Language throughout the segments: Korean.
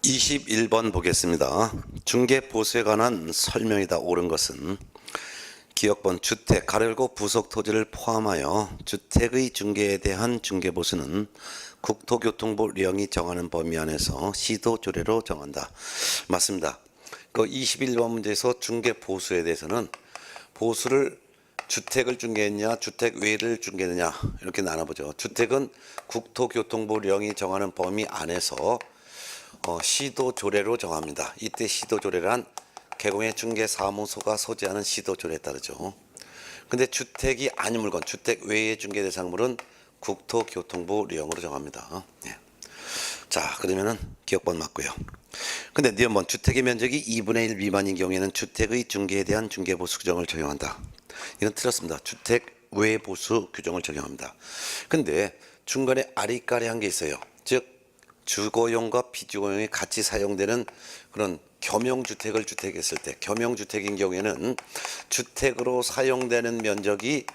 21번 보겠습니다. 중개보수에 관한 설명이다. 옳은 것은 기억번 주택 가열고 부속 토지를 포함하여 주택의 중개에 대한 중개보수는 국토교통부 령이 정하는 범위 안에서 시도조례로 정한다. 맞습니다. 그 21번 문제에서 중개보수에 대해서는 보수를 주택을 중개했냐 주택 외를 중개했냐 이렇게 나눠보죠. 주택은 국토교통부 령이 정하는 범위 안에서 시도조례로 정합니다. 이때 시도조례란 개공의 중개사무소가 소지하는 시도조례에 따르죠. 근데 주택이 아닌 물건, 주택 외의 중개 대상물은 국토교통부 령으로 정합니다. 예. 자, 그러면은 기억번 맞고요. 근데 니은번 주택의 면적이 2분의 1 미만인 경우에는 주택의 중개에 대한 중개보수 규정을 적용한다. 이건 틀렸습니다. 주택 외 보수 규정을 적용합니다. 근데 중간에 아리까리한 게 있어요. 즉 주거용과 비주거용이 같이 사용되는 그런 겸용주택을 주택했을 때, 겸용주택인 경우에는 주택으로 사용되는 면적이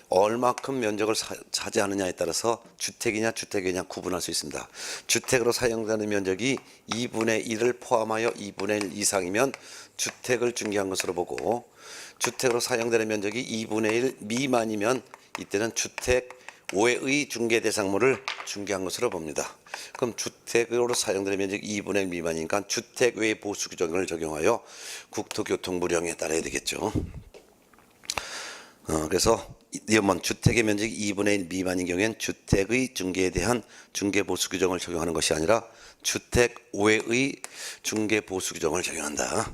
얼마큼 면적을 차지하느냐에 따라서 주택이냐 주택이냐 구분할 수 있습니다. 주택으로 사용되는 면적이 2분의 1을 포함하여 2분의 1 이상이면 주택을 중개한 것으로 보고, 주택으로 사용되는 면적이 2분의 1 미만이면 이때는 주택 외의 중개 대상물을 중개한 것으로 봅니다. 그럼 주택으로 사용되는 면적이 2분의 1 미만이니까 주택 외 보수 규정을 적용하여 국토교통부령에 따라야 되겠죠. 그래서 이번 주택의 면적이 2분의 1 미만인 경우에는 주택의 중개에 대한 중개보수 규정을 적용하는 것이 아니라 주택 외의 중개보수 규정을 적용한다.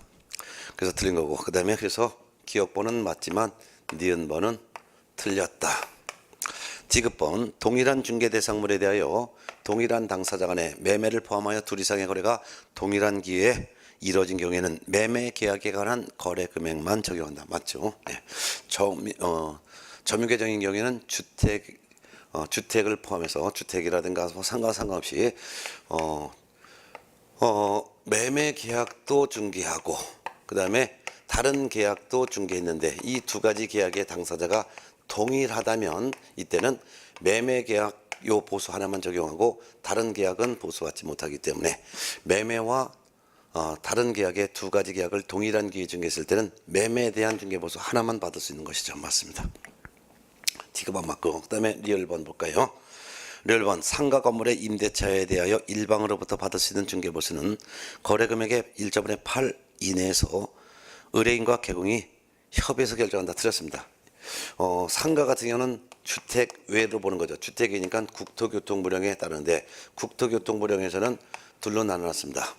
그래서 틀린 거고, 그 다음에 그래서 기억번은 맞지만 니은번은 틀렸다. 디귿번 동일한 중개 대상물에 대하여 동일한 당사자 간의 매매를 포함하여 둘 이상의 거래가 동일한 기회에 이루어진 경우에는 매매 계약에 관한 거래 금액만 적용한다. 맞죠? 네. 점유계정인 경우에는 주택을 포함해서 주택이라든가 상관없이 매매 계약도 중개하고 그 다음에 다른 계약도 중개했는데 이 두 가지 계약의 당사자가 동일하다면 이때는 매매 계약 요 보수 하나만 적용하고 다른 계약은 보수받지 못하기 때문에 매매와 다른 계약의 두 가지 계약을 동일한 기회 중개했을 때는 매매에 대한 중개보수 하나만 받을 수 있는 것이죠. 맞습니다. 디귿번 맞고, 그 다음에 리얼번 볼까요? 리얼번 상가 건물의 임대차에 대하여 일방으로부터 받을 수 있는 중개보수는 거래금액의 1.5분의 8 이내에서 의뢰인과 개공이 협의해서 결정한다. 틀렸습니다. 상가 같은 경우는 주택 외로 보는 거죠. 주택이니까 국토교통부령에 따르는데 국토교통부령에서는 둘로 나눠놨습니다.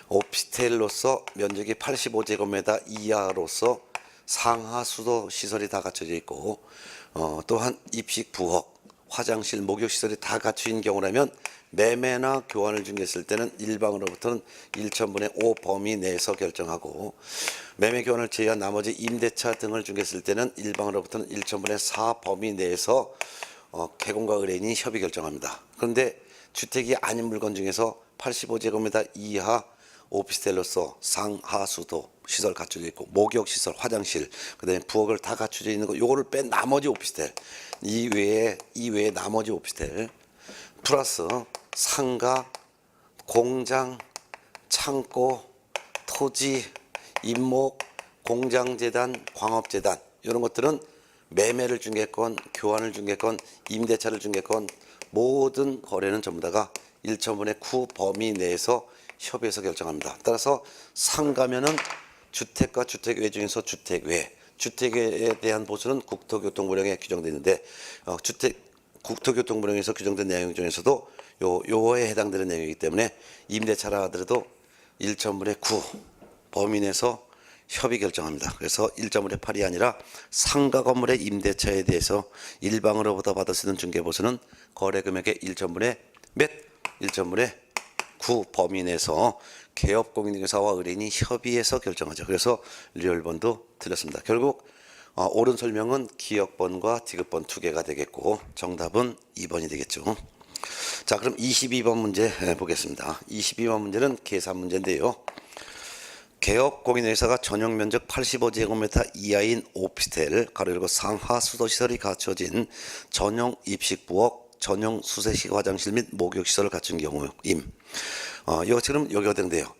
오피스텔로서 면적이 85제곱미터 이하로서 상하 수도 시설이 다 갖춰져 있고 또한 입식 부엌, 화장실, 목욕시설이 다 갖추인 경우라면 매매나 교환을 중개했을 때는 일방으로부터는 1,000분의 5 범위 내에서 결정하고 매매 교환을 제외한 나머지 임대차 등을 중개했을 때는 일방으로부터는 1,000분의 4 범위 내에서 개공과 의뢰인이 협의 결정합니다. 그런데 주택이 아닌 물건 중에서 85제곱미터 이하 오피스텔로서 상하수도 시설 갖춰져 있고 목욕시설, 화장실, 그다음에 부엌을 다 갖춰져 있는 거 요거를 뺀 나머지 오피스텔 이외에 나머지 오피스텔 플러스 상가, 공장, 창고, 토지, 임목, 공장재단, 광업재단 이런 것들은 매매를 중개했건 교환을 중개했건 임대차를 중개했건 모든 거래는 전부 다가 1,000분의 9 범위 내에서 협의해서 결정합니다. 따라서 상가면은 주택과 주택 외 중에서 주택 외, 주택에 대한 보수는 국토교통부령에 규정되어 있는데 국토교통부령에서 규정된 내용 중에서도 요에 해당되는 내용이기 때문에 임대차라 하더라도 1,000분의 9 범위 내에서 협의 결정합니다. 그래서 1.5분의 8이 아니라 상가 건물의 임대차에 대해서 일방으로부터 받을 수 있는 중개보수는 거래금액의 1,000분의 몇? 1,000분의 9 범위 내에서 개업공인중개사와 의뢰인이 협의해서 결정하죠. 그래서 리얼번도 틀렸습니다. 결국 옳은 설명은 기억번과 디귿번 두 개가 되겠고 정답은 2번이 되겠죠. 자, 그럼 22번 문제 보겠습니다. 22번 문제는 계산 문제인데요. 개업공인회사가 전용 면적 85제곱미터 이하인 오피스텔 가로열고 상하 수도시설이 갖춰진 전용 입식부엌, 전용 수세식 화장실 및 목욕시설을 갖춘 경우임. 이거 지금 여기 해당돼요.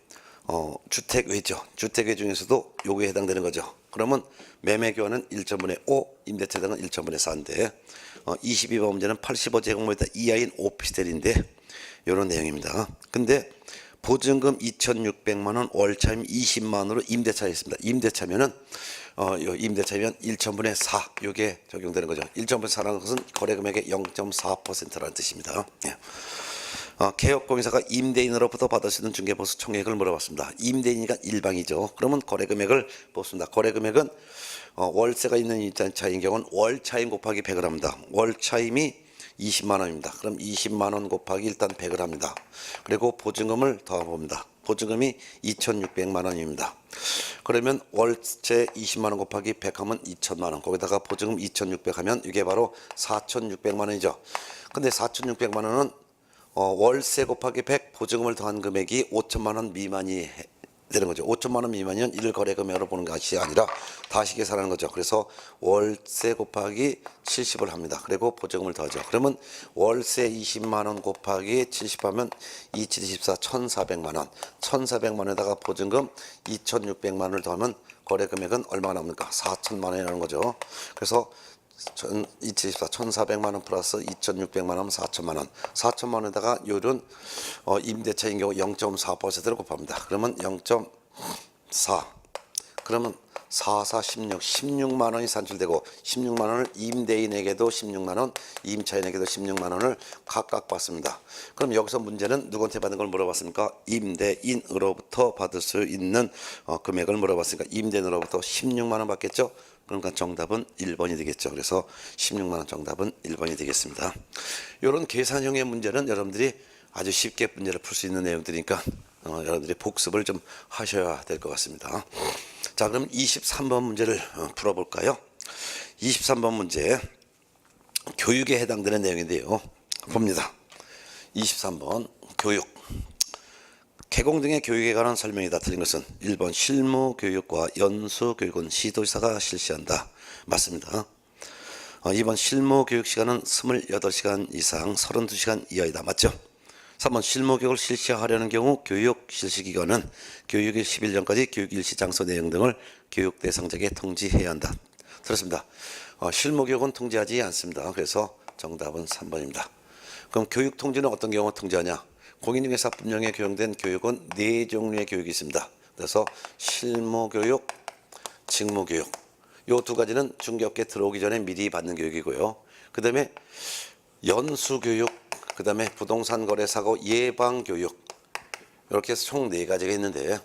주택외죠. 주택외 중에서도 요거에 해당되는 거죠. 그러면 매매교환은 1.5분의 5, 임대차등은 1.5분의 4인데 22번 문제는 85제곱미터 이하인 오피스텔인데 이런 내용입니다. 근데 보증금 2,600만 원, 월차임 20만 원으로 임대차에 있습니다. 임대차면은 임대차면 1.5분의 4 이게 적용되는 거죠. 1.5분의 4라는 것은 거래금액의 0.4%라는 뜻입니다. 예. 개업공사가 임대인으로부터 받을 수 있는 중개보수 총액을 물어봤습니다. 임대인이니까 일방이죠. 그러면 거래금액을 뽑습니다. 거래금액은 월세가 있는 임차인 경우는 월차임 곱하기 100을 합니다. 월차임이 20만 원입니다. 그럼 20만 원 곱하기 일단 100을 합니다. 그리고 보증금을 더해봅니다. 보증금이 2,600만 원입니다. 그러면 월세 20만 원 곱하기 100 하면 2천만 원. 거기다가 보증금 2,600 하면 이게 바로 4,600만 원이죠. 근데 4,600만 원은 월세 곱하기 100 보증금을 더한 금액이 5천만 원 미만이 되는 거죠. 5천만 원 미만이면 1거래금액으로 보는 것이 아니라 다시 계산하는 거죠. 그래서 월세 곱하기 70을 합니다. 그리고 보증금을 더하죠. 그러면 월세 20만 원 곱하기 70하면 2724 1,400만 원. 1,400만 원에다가 보증금 2,600만 원을 더하면 거래금액은 얼마가 나옵니까? 4천만 원이 나오는 거죠. 그래서 2,724 1,400만 원 플러스 2,600만 원 하면 4천만 원. 4천만 원에다가 요런 임대차인 경우 0.4%를 곱합니다. 그러면 0.4. 그러면 4, 4, 16만 원이 산출되고 16만 원을 임대인에게도 16만 원, 임차인에게도 16만 원을 각각 받습니다. 그럼 여기서 문제는 누구한테 받는 걸 물어봤습니까? 임대인으로부터 받을 수 있는 금액을 물어봤으니까 임대인으로부터 16만 원 받겠죠? 그러니까 정답은 1번이 되겠죠. 그래서 16만 원 정답은 1번이 되겠습니다. 이런 계산형의 문제는 여러분들이 아주 쉽게 문제를 풀 수 있는 내용들이니까 여러분들이 복습을 좀 하셔야 될 것 같습니다. 자, 그럼 23번 문제를 풀어볼까요? 23번 문제 교육에 해당되는 내용인데요. 봅니다. 23번 교육. 개공 등의 교육에 관한 설명이다. 틀린 것은 1번 실무교육과 연수교육은 시도지사가 실시한다. 맞습니다. 2번 실무교육 시간은 28시간 이상 32시간 이하이다. 맞죠? 3번 실무교육을 실시하려는 경우 교육 실시기간은 교육일 10일 전까지 교육 일시 장소 내용 등을 교육 대상자에게 통지해야 한다. 들었습니다. 실무교육은 통지하지 않습니다. 그래서 정답은 3번입니다. 그럼 교육 통지는 어떤 경우 통지하냐? 공인중개사법령에 규정된 교육은 4종류의 교육이 있습니다. 그래서 실무교육, 직무교육. 이 두 가지는 중개업계에 들어오기 전에 미리 받는 교육이고요. 그 다음에 연수교육, 그 다음에 부동산 거래사고 예방교육. 이렇게 해서 총 4가지가 있는데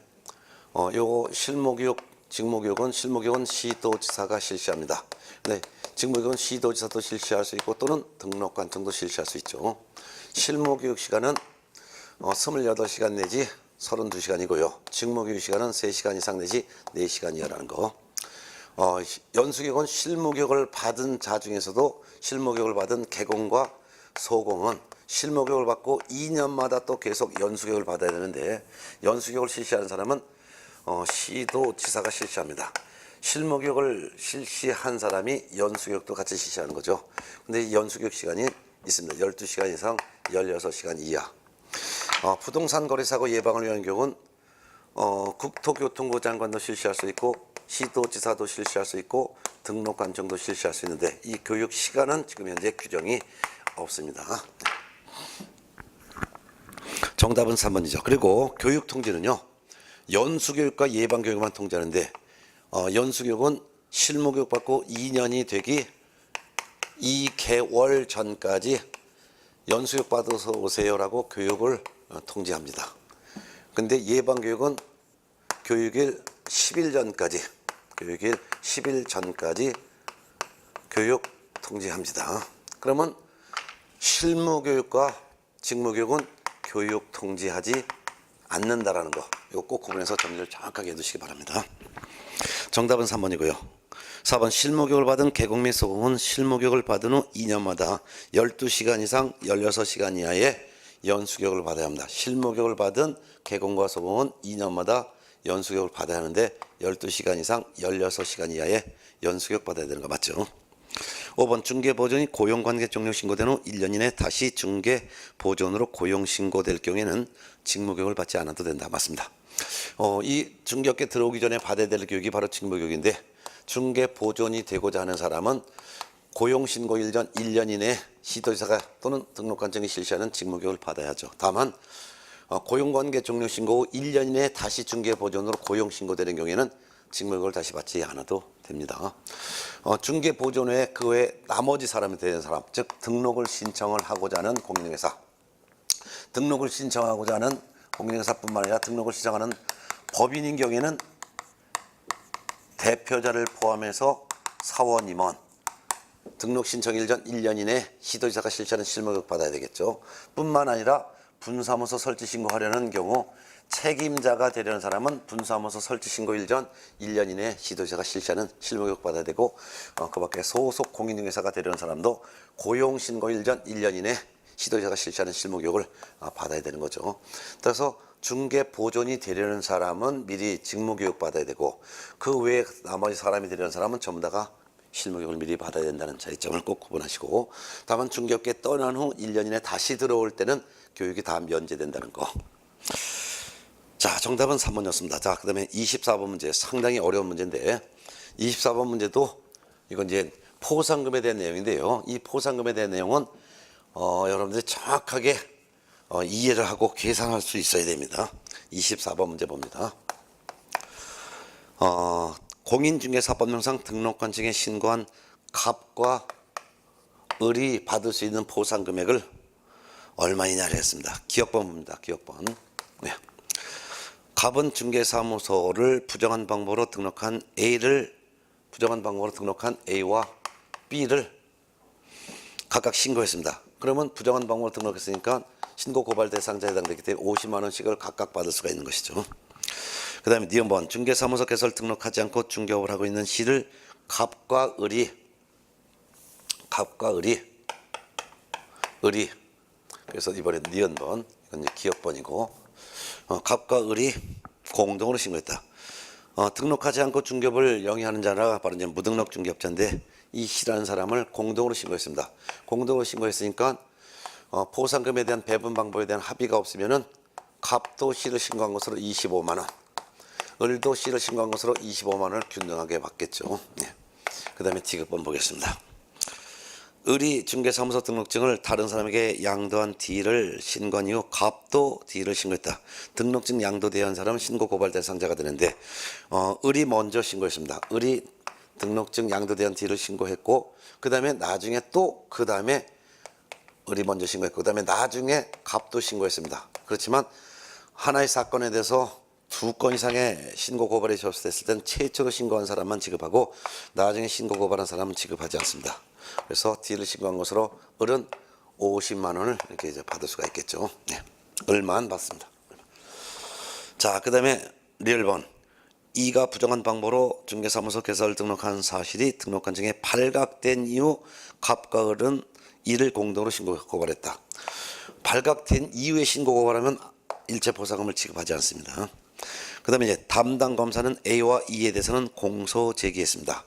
요 실무교육, 직무교육은 실무교육은 시도지사가 실시합니다. 네, 직무교육은 시도지사도 실시할 수 있고 또는 등록관청도 실시할 수 있죠. 실무교육 시간은 28시간 내지 32시간이고요. 직무교육 시간은 3시간 이상 내지 4시간 이하라는 거. 연수교육은 실무교육을 받은 자 중에서도 실무교육을 받은 개공과 소공은 실무교육을 받고 2년마다 또 계속 연수교육을 받아야 되는데 연수교육을 실시하는 사람은 시도지사가 실시합니다. 실무교육을 실시한 사람이 연수교육도 같이 실시하는 거죠. 근데 이 연수교육 시간이 있습니다. 12시간 이상 16시간 이하. 부동산 거래사고 예방을 위한 교육은 국토교통부 장관도 실시할 수 있고 시도지사도 실시할 수 있고 등록관청도 실시할 수 있는데 이 교육 시간은 지금 현재 규정이 없습니다. 정답은 3번이죠. 그리고 교육 통지는요. 연수교육과 예방교육만 통지하는데 연수교육은 실무교육 받고 2년이 되기 2개월 전까지 연수교육 받아서 오세요라고 교육을 통지합니다. 근데 예방교육은 교육일 10일 전까지 교육 통지합니다. 그러면 실무교육과 직무교육은 교육 통지하지 않는다라는 거. 이거 꼭 구분해서 정리를 정확하게 해두시기 바랍니다. 정답은 3번이고요. 4번 실무교육을 받은 개공 및 소공은 실무교육을 받은 후 2년마다 12시간 이상 16시간 이하의 연수교육을 받아야 합니다. 실무교육을 받은 개공과 소공은 2년마다 연수교육을 받아야 하는데 12시간 이상 16시간 이하의 연수교육 받아야 되는 거 맞죠? 5번 중개보존이 고용관계 종료 신고된 후 1년 이내 다시 중개보존으로 고용신고될 경우에는 직무교육을 받지 않아도 된다. 맞습니다. 이 중개업계 들어오기 전에 받아야 될 교육이 바로 직무교육인데 중개보존이 되고자 하는 사람은 고용신고 일전 1년 이내 시도지사가 또는 등록관청이 실시하는 직무교육을 받아야죠. 다만 고용관계 종료 신고 후 1년 이내 다시 중개보존으로 고용신고되는 경우에는 직무교육을 다시 받지 않아도 됩니다. 중개보존 외에 그 외에 나머지 사람이 되는 사람, 즉 등록을 신청을 하고자 하는 공인중개사, 등록을 신청하고자 하는 공인중개사뿐만 아니라 등록을 신청하는 법인인 경우에는 대표자를 포함해서 사원 임원, 등록 신청 일전 1년 이내 시도지사가 실시하는 실무교육 받아야 되겠죠. 뿐만 아니라 분사무소 설치 신고하려는 경우 책임자가 되려는 사람은 분사무소 설치 신고 일전 1년 이내 시도지사가 실시하는 실무교육 받아야 되고 그 밖에 소속 공인중개사가 되려는 사람도 고용신고 일전 1년 이내 시도지사가 실시하는 실무교육을 받아야 되는 거죠. 따라서 중개보존이 되려는 사람은 미리 직무교육 받아야 되고 그 외에 나머지 사람이 되려는 사람은 전부 다가 실무교육을 미리 받아야 된다는 차이점을 꼭 구분하시고 다만 중개업계 떠난 후 1년 이내 다시 들어올 때는 교육이 다 면제된다는 거. 자, 정답은 3번이었습니다. 자, 그 다음에 24번 문제 상당히 어려운 문제인데 24번 문제도 이건 이제 포상금에 대한 내용인데요. 이 포상금에 대한 내용은 여러분들이 정확하게 이해를 하고 계산할 수 있어야 됩니다. 24번 문제 봅니다. 공인중개사법령상 등록관청에 신고한 갑과 을이 받을 수 있는 포상 금액을 얼마이냐를 했습니다. 기억번 봅니다. 기억번. 네. 갑은 중개사무소를 부정한 방법으로 등록한 A와 B를 각각 신고했습니다. 그러면 부정한 방법으로 등록했으니까 신고 고발 대상자에 해당되기 때문에 50만 원씩을 각각 받을 수가 있는 것이죠. 그 다음에 니은번 중개사무소 개설 등록하지 않고 중개업을 하고 있는 시를 갑과 을이 그래서 이번에 니은번 이건 이제 기억번이고 갑과 을이 공동으로 신고했다. 등록하지 않고 중개업을 영위하는 자가 바로 이제 무등록 중개업자인데 이 시라는 사람을 공동으로 신고했습니다. 공동으로 신고했으니까 포상금에 대한 배분 방법에 대한 합의가 없으면은 갑도 시를 신고한 것으로 25만 원, 을도 시를 신고한 것으로 25만 원을 균등하게 받겠죠. 네. 그 다음에 D급번 보겠습니다. 을이 중개사무소 등록증을 다른 사람에게 양도한 D를 신고한 이후 갑도 D를 신고했다. 등록증 양도되어 한 사람은 신고 고발 대상자가 되는데 을이 먼저 신고했습니다. 을이 등록증 양도되어 D를 신고했고 그 다음에 나중에 또 그 다음에 을이 먼저 신고했고 그 다음에 나중에 갑도 신고했습니다. 그렇지만 하나의 사건에 대해서 2건 이상의 신고 고발이 접수됐을 땐 최초로 신고한 사람만 지급하고 나중에 신고 고발한 사람은 지급하지 않습니다. 그래서 D를 신고한 것으로 을은 50만 원을 이렇게 이제 받을 수가 있겠죠. 네. 을만 받습니다. 자, 그 다음에 리을번 E가 부정한 방법으로 중개사무소 개설 등록한 사실이 등록관청에 발각된 이후 갑과 을은 이를 공동으로 신고 고발했다. 발각된 이후에 신고 고발하면 일체 보상금을 지급하지 않습니다. 그 다음에 이제 담당 검사는 A와 E에 대해서는 공소 제기했습니다.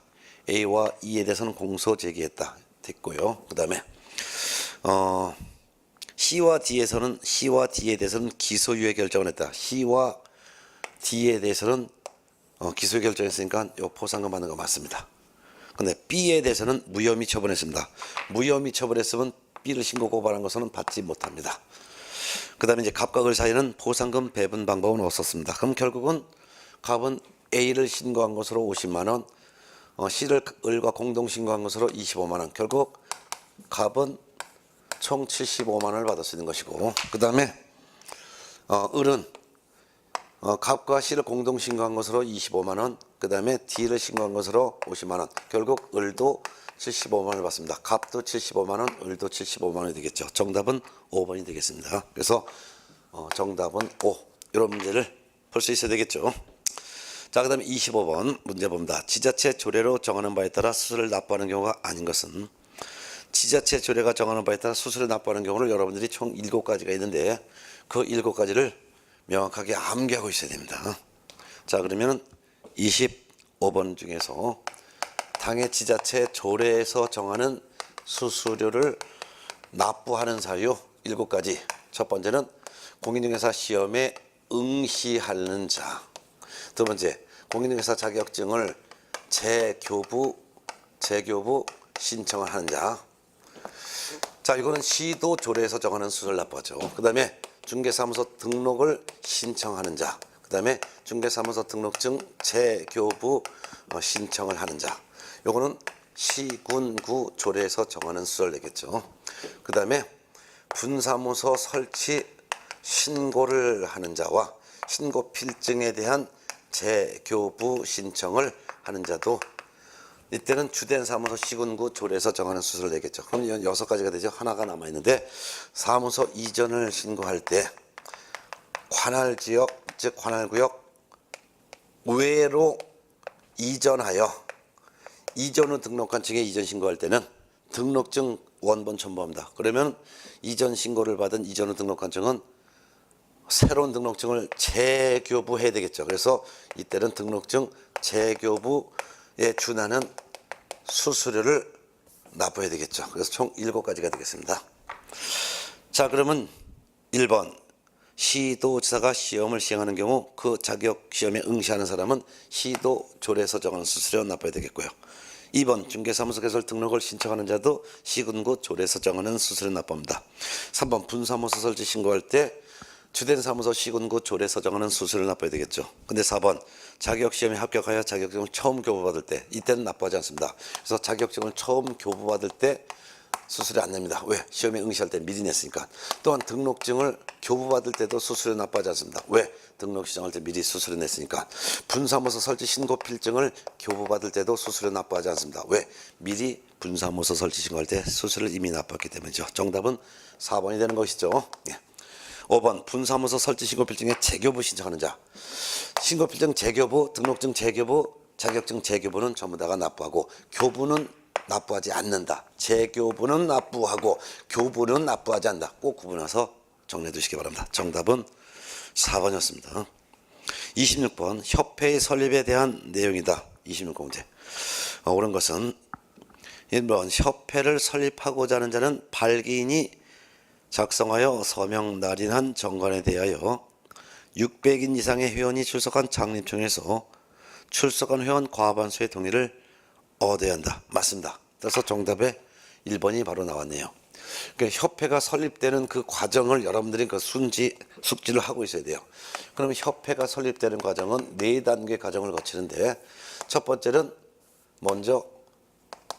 A와 E에 대해서는 공소 제기했다. 됐고요. 그 다음에 C와 D에 대해서는 기소유예 결정을 했다. C와 D에 대해서는 기소유예 결정했으니까 요 포상금 받는 거 맞습니다. 근데 B에 대해서는 무혐의 처분했습니다. 무혐의 처분했으면 B를 신고 고발한 것은 받지 못합니다. 그 다음에 이제 갑과 을 사이에는 포상금 배분 방법은 없었습니다. 그럼 결국은 갑은 A를 신고한 것으로 50만 원, C를 을과 공동 신고한 것으로 25만 원. 결국 갑은 총 75만 원을 받을 수 있는 것이고 그 다음에 을은 갑과 C를 공동 신고한 것으로 25만 원, 그 다음에 D를 신고한 것으로 50만 원. 결국 을도 75만 원을 받습니다. 갑도 75만 원, 을도 75만 원이 되겠죠. 정답은 5번이 되겠습니다. 그래서 정답은 5. 이런 문제를 풀 수 있어야 되겠죠. 자, 그 다음에 25번 문제 봅니다. 지자체 조례로 정하는 바에 따라 수수료를 납부하는 경우가 아닌 것은 지자체 조례가 정하는 바에 따라 수수료를 납부하는 경우를 여러분들이 총 7가지가 있는데 그 7가지를 명확하게 암기하고 있어야 됩니다. 자, 그러면 25번 중에서 당의 지자체 조례에서 정하는 수수료를 납부하는 사유 7가지. 첫 번째는 공인중개사 시험에 응시하는 자. 두 번째, 공인중개사 자격증을 재교부 신청을 하는 자. 자, 이거는 시도 조례에서 정하는 수수료를 납부하죠. 그 다음에 중개사무소 등록을 신청하는 자. 그 다음에 중개사무소 등록증 재교부 신청을 하는 자. 요거는 시군구 조례에서 정하는 수수료를 내겠죠. 그 다음에 분사무소 설치 신고를 하는 자와 신고 필증에 대한 재교부 신청을 하는 자도 이때는 주된 사무소 시군구 조례에서 정하는 수수료를 내겠죠. 그럼 6가지가 되죠. 하나가 남아있는데, 사무소 이전을 신고할 때 관할지역 즉 관할구역 외로 이전하여 이전 후 등록한 층에 이전 신고할 때는 등록증 원본 첨부합니다. 그러면 이전 신고를 받은 이전 후 등록한 층은 새로운 등록증을 재교부해야 되겠죠. 그래서 이때는 등록증 재교부에 준하는 수수료를 납부해야 되겠죠. 그래서 총 7가지가 되겠습니다. 자, 그러면 1번 시도지사가 시험을 시행하는 경우 그 자격 시험에 응시하는 사람은 시도 조례에서 정하는 수수료 납부해야 되겠고요. 2번 중개사무소 개설 등록을 신청하는 자도 시군구 조례에서 정하는 수수료 납부합니다. 3번 분사무소 설치 신고할 때 주된 사무소 시군구 조례에서 정하는 수수료를 납부해야 되겠죠. 근데 4번 자격시험에 합격하여 자격증을 처음 교부받을 때 이때는 납부하지 않습니다. 그래서 자격증을 처음 교부받을 때 수수료 안 냅니다. 왜? 시험에 응시할 때 미리 냈으니까. 또한 등록증을 교부받을 때도 수수료 납부하지 않습니다. 왜? 등록 시정할 때 미리 수수료 냈으니까. 분사무소 설치 신고 필증을 교부받을 때도 수수료 납부하지 않습니다. 왜? 미리 분사무소 설치 신고할 때 수수료를 이미 납부했기 때문이죠. 정답은 4번이 되는 것이죠. 예. 5번 분사무소 설치 신고 필증에 재교부 신청하는 자. 신고 필증 재교부, 등록증 재교부, 자격증 재교부는 전부 다가 납부하고 교부는 납부하지 않는다. 재교부는 납부하고 교부는 납부하지 않는다. 꼭 구분해서 정리해 두시기 바랍니다. 정답은 4번이었습니다. 26번 협회의 설립에 대한 내용이다. 26번 문제. 옳은 것은 1번 협회를 설립하고자 하는 자는 발기인이 작성하여 서명 날인한 정관에 대하여 600인 이상의 회원이 출석한 창립총회에서 출석한 회원 과반수의 동의를 얻어야 한다. 맞습니다. 그래서 정답에 1번이 바로 나왔네요. 그러니까 협회가 설립되는 그 과정을 여러분들이 그 숙지를 하고 있어야 돼요. 그러면 협회가 설립되는 과정은 4단계 과정을 거치는데, 첫 번째는 먼저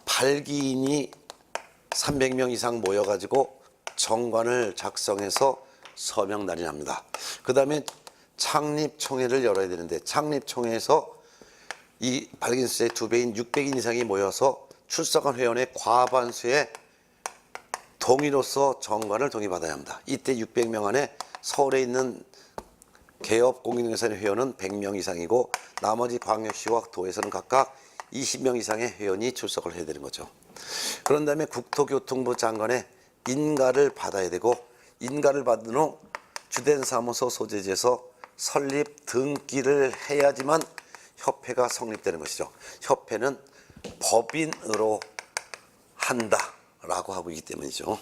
발기인이 300명 이상 모여가지고 정관을 작성해서 서명 날인합니다. 그 다음에 창립총회를 열어야 되는데, 창립총회에서 이 발기인 수의 2배인 600인 이상이 모여서 출석한 회원의 과반수의 동의로서 정관을 동의받아야 합니다. 이때 600명 안에 서울에 있는 개업 공인중개사 회원은 100명 이상이고 나머지 광역시와 도에서는 각각 20명 이상의 회원이 출석을 해야 되는 거죠. 그런 다음에 국토교통부 장관의 인가를 받아야 되고, 인가를 받은 후 주된 사무소 소재지에서 설립 등기를 해야지만 협회가 성립되는 것이죠. 협회는 법인으로 한다라고 하고 있기 때문이죠.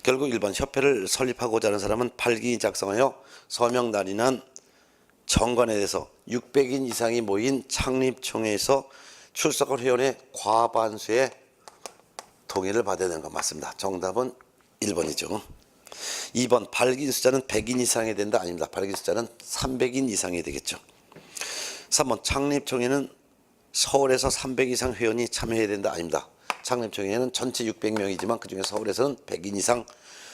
결국 1번 협회를 설립하고자 하는 사람은 발기인 작성하여 서명 날인한 정관에 대해서 600인 이상이 모인 창립총회에서 출석한 회원의 과반수의 동의를 받아야 되는 건 맞습니다. 정답은 1번이죠. 2번 발기인 숫자는 100인 이상이 된다. 아닙니다. 발기인 숫자는 300인 이상이 되겠죠. 3번 창립총회는 서울에서 300 이상 회원이 참여해야 된다. 아닙니다. 창립총회는 전체 600명이지만 그중에 서울에서는 100인 이상,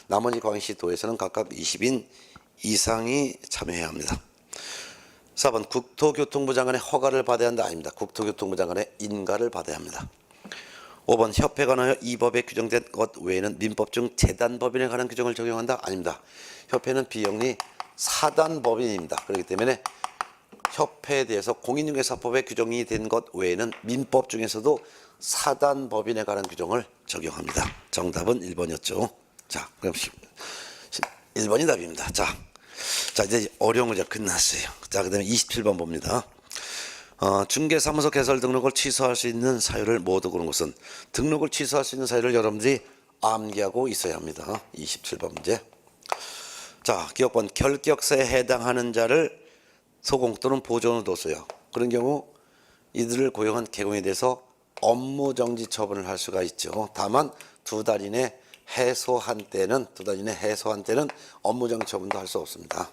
나머지 광역시 도에서는 각각 20인 이상이 참여해야 합니다. 4번 국토교통부 장관의 허가를 받아야 한다. 아닙니다. 국토교통부 장관의 인가를 받아야 합니다. 5번 협회에 관하여 이 법에 규정된 것 외에는 민법 중 재단법인에 관한 규정을 적용한다. 아닙니다. 협회는 비영리 사단법인입니다. 그렇기 때문에 협회에 대해서 공인중개사법에 규정이 된 것 외에는 민법 중에서도 사단법인에 관한 규정을 적용합니다. 정답은 1번이었죠. 자, 그럼 1번이 답입니다. 자, 이제 어려운 문제 끝났어요. 자, 그 다음에 27번 봅니다. 중개사무소 개설 등록을 취소할 수 있는 사유를 모두 고른 것은 등록을 취소할 수 있는 사유를 여러분들이 암기하고 있어야 합니다. 27번 문제. 자, 기억번 결격사에 해당하는 자를 소공 또는 보존으로 뒀어요. 그런 경우 이들을 고용한 개공에 대해서 업무정지 처분을 할 수가 있죠. 다만 두 달 이내 해소한 때는 업무정지 처분도 할 수 없습니다.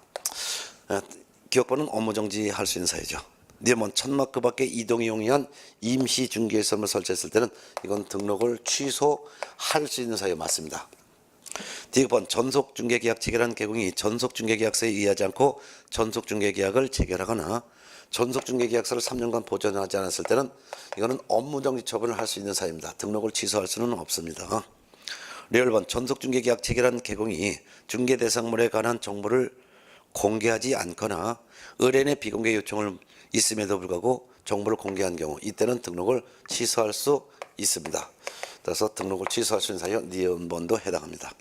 기억번은 업무정지 할 수 있는 사유죠. 니은 천막 그 밖에 이동이 용이한 임시 중개시설을 설치했을 때는 이건 등록을 취소할 수 있는 사유 맞습니다. D번 전속중개계약 체결한 개공이 전속중개계약서에 의하지 않고 전속중개계약을 체결하거나 전속중개계약서를 3년간 보존하지 않았을 때는 이거는 업무정지 처분을 할 수 있는 사유입니다. 등록을 취소할 수는 없습니다. 리얼번 전속중개계약 체결한 개공이 중개대상물에 관한 정보를 공개하지 않거나 의뢰인의 비공개 요청을 있음에도 불구하고 정보를 공개한 경우 이때는 등록을 취소할 수 있습니다. 따라서 등록을 취소할 수 있는 사유 니은번도 해당합니다.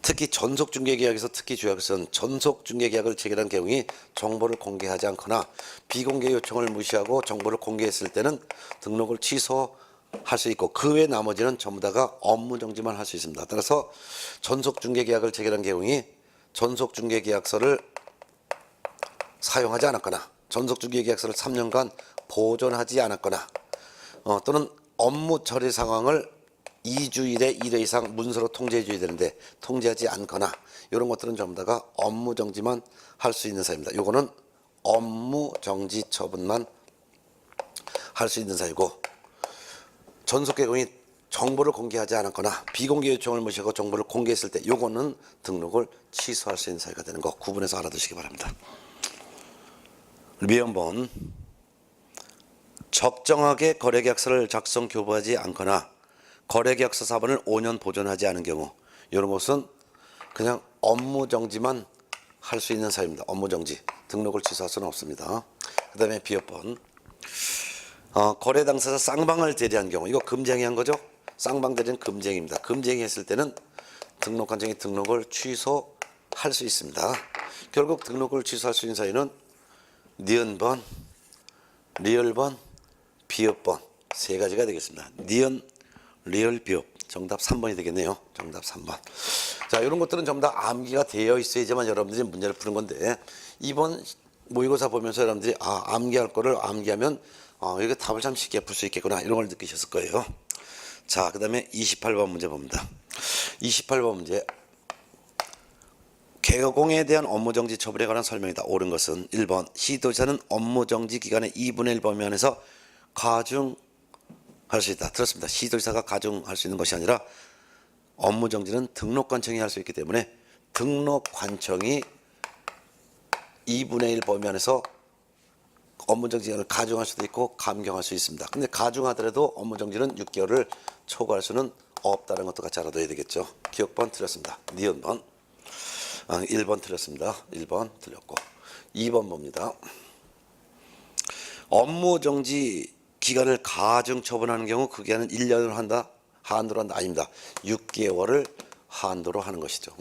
특히 전속중개계약에서 특히 주의할 것은 전속중개계약을 체결한 경우에 정보를 공개하지 않거나 비공개 요청을 무시하고 정보를 공개했을 때는 등록을 취소할 수 있고 그 외 나머지는 전부 다가 업무정지만 할 수 있습니다. 따라서 전속중개계약을 체결한 경우에 전속중개계약서를 사용하지 않았거나 전속중개계약서를 3년간 보존하지 않았거나 또는 업무 처리 상황을 2주일에 1회 이상 문서로 통지해 줘야 되는데 통지하지 않거나 이런 것들은 전부 다가 업무정지만 할 수 있는 사유입니다. 요거는 업무정지 처분만 할 수 있는 사유고 전속개공이 정보를 공개하지 않았거나 비공개 요청을 무시하고 정보를 공개했을 때 요거는 등록을 취소할 수 있는 사유가 되는 거 구분해서 알아두시기 바랍니다. 미연번 적정하게 거래계약서를 작성 교부하지 않거나 거래계약서 사본을 5년 보존하지 않은 경우 이런 것은 그냥 업무정지만 할 수 있는 사유입니다. 업무정지 등록을 취소할 수는 없습니다. 그 다음에 비업번 거래 당사자 쌍방을 대리한 경우 이거 금쟁이한 거죠. 쌍방 대리는 금쟁입니다. 금쟁이 했을 때는 등록관청이 등록을 취소할 수 있습니다. 결국 등록을 취소할 수 있는 사유는 니은번, 리얼번, 비읍번 세 가지가 되겠습니다. 니은, 리얼, 비읍 정답 3번이 되겠네요. 정답 3번. 자, 이런 것들은 전부 다 암기가 되어 있어야지만 여러분들이 문제를 푸는 건데 이번 모의고사 보면서 여러분들이 암기할 거를 암기하면 이게 답을 참 쉽게 풀 수 있겠구나 이런 걸 느끼셨을 거예요. 자, 그 다음에 28번 문제 봅니다. 28번 문제 개공에 대한 업무정지 처분에 관한 설명이다. 옳은 것은 1번 시도지사는 업무정지 기간의 2분의 1 범위 안에서 가중할 수 있다. 들었습니다. 시도지사가 가중할 수 있는 것이 아니라 업무정지는 등록관청이 할 수 있기 때문에 등록관청이 2분의 1 범위 안에서 업무정지 기간을 가중할 수도 있고 감경할 수 있습니다. 근데 가중하더라도 업무정지는 6개월을 초과할 수는 없다는 것도 같이 알아둬야 되겠죠. 기억번 틀렸습니다. 니은번 1번 틀렸습니다. 1번 틀렸고 2번 봅니다. 업무정지 기간을 가중 처분하는 경우 그 기간은 1년을 한다? 한도로 한다? 아닙니다. 6개월을 한도로 하는 것이죠.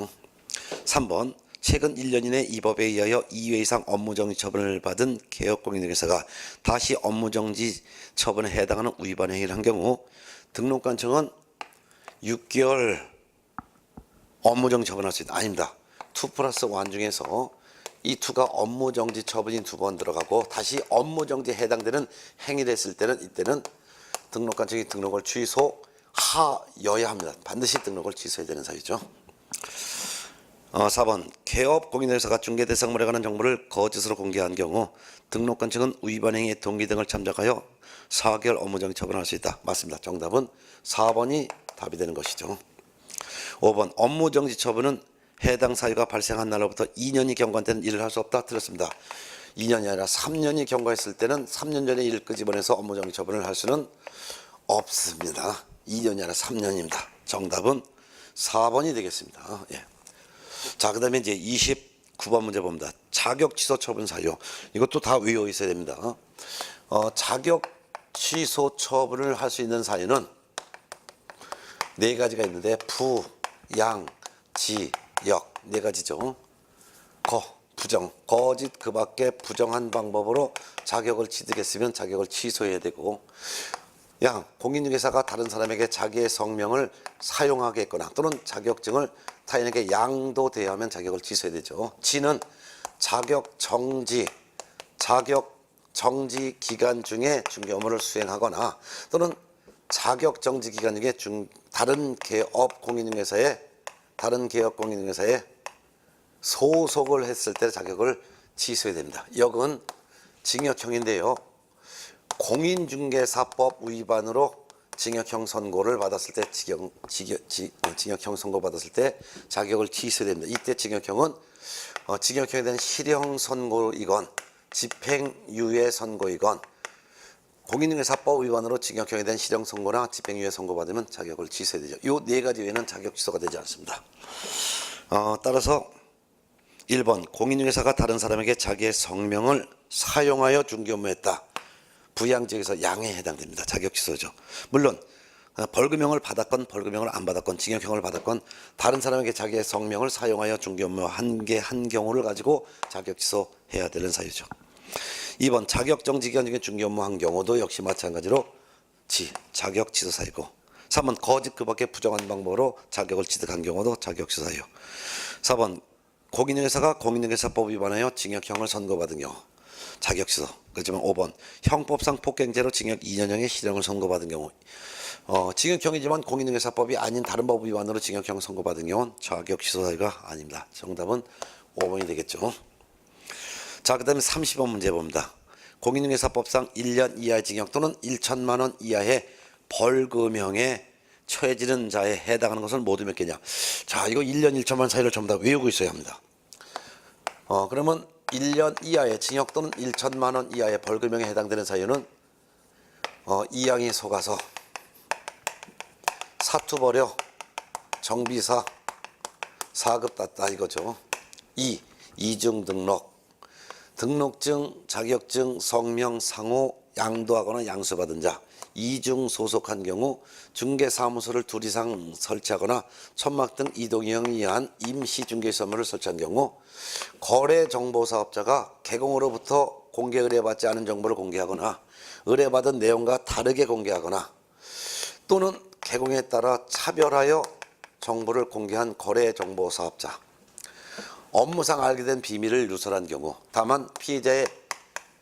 3번 최근 1년 이내 이 법에 의하여 2회 이상 업무정지 처분을 받은 개업공인중개사가 다시 업무정지 처분에 해당하는 위반 행위를 한 경우 등록관청은 6개월 업무정지 처분할 수 있다. 아닙니다. 2+1 중에서 이 2가 업무정지 처분이 2번 들어가고 다시 업무정지에 해당되는 행위를 했을 때는 이때는 등록관청이 등록을 취소하여야 합니다. 반드시 등록을 취소해야 되는 사유죠. 4번 개업공인중개사가 중개대상물에 관한 정보를 거짓으로 공개한 경우 등록관청은 위반 행위의 동기 등을 참작하여 4개월 업무정지 처분할 수 있다. 맞습니다. 정답은 4번이 답이 되는 것이죠. 5번 업무정지 처분은 해당 사유가 발생한 날로부터 2년이 경과한 때는 일을 할 수 없다. 틀렸습니다. 2년이 아니라 3년이 경과했을 때는 3년 전에 일을 끄집어내서 업무정지 처분을 할 수는 없습니다. 2년이 아니라 3년입니다. 정답은 4번이 되겠습니다. 예. 자, 그 다음에 이제 29번 문제 봅니다. 자격 취소 처분 사유. 이것도 다 외워 있어야 됩니다. 자격 취소 처분을 할 수 있는 사유는 네 가지가 있는데 부, 양, 지, 역 네 가지죠. 부정, 거짓 그 밖에 부정한 방법으로 자격을 취득했으면 자격을 취소해야 되고, 양, 공인중개사가 다른 사람에게 자기의 성명을 사용하게 했거나 또는 자격증을 타인에게 양도대하면 자격을 취소해야 되죠. 지는 자격 정지 기간 중에 중개 업무를 수행하거나 또는 자격 정지 기간 중에 다른 개업 공인중개사에 소속을 했을 때 자격을 취소해야 됩니다. 역은 징역형인데요. 공인중개사법 위반으로 징역형 선고를 받았을 때 징역형 선고 받았을 때 자격을 취소해야 됩니다. 이때 징역형은 징역형에 대한 실형 선고이건 집행유예 선고이건, 공인중개사법 위반으로 징역형에 대한 실형 선고나 집행유예 선고 받으면 자격을 취소해야 되죠. 이 네 가지 외에는 자격 취소가 되지 않습니다. 따라서 1번 공인중개사가 다른 사람에게 자기의 성명을 사용하여 중개 업무했다. 부양지역에서 양에 해당됩니다. 자격 취소죠. 물론 벌금형을 받았건 벌금형을 안 받았건 징역형을 받았건 다른 사람에게 자기의 성명을 사용하여 중개 업무 한 경우를 가지고 자격 취소해야 되는 사유죠. 2번 자격 정지 기간 중에 중개 업무 한 경우도 역시 마찬가지로 자격 취소 사유고, 3번 거짓 그 밖에 부정한 방법으로 자격을 취득한 경우도 자격 취소 사유. 4번 공인중개사가 공인중개사법 위반하여 징역형을 선고받은 경우 자격 취소. 그렇지만 5번 형법상 폭행죄로 징역 2년형의 실형을 선고받은 경우, 징역형이지만 공인중개사법이 아닌 다른 법 위반으로 징역형 선고받은 경우는 자격 취소 사유가 아닙니다. 정답은 5번이 되겠죠. 자, 그 다음에 30번 문제 봅니다. 공인중개사법상 1년 이하의 징역 또는 1천만 원 이하의 벌금형에 처해지는 자에 해당하는 것은 모두 몇 개냐. 자, 이거 1년 1천만 사유를 전부 다 외우고 있어야 합니다. 그러면 1년 이하의 징역 또는 1천만 원 이하의 벌금형에 해당되는 사유는 이양이 속아서 사투 벌여 정비사 4급 땄다 이거죠. 2. 이중 등록증, 자격증, 성명, 상호 양도하거나 양수받은 자, 이중 소속한 경우, 중개사무소를 2 이상 설치하거나 천막 등 이동형에 의한 임시중개사무소를 설치한 경우, 거래정보사업자가 개공으로부터 공개 의뢰받지 않은 정보를 공개하거나 의뢰받은 내용과 다르게 공개하거나 또는 개공에 따라 차별하여 정보를 공개한 거래정보사업자, 업무상 알게 된 비밀을 누설한 경우, 다만 피해자의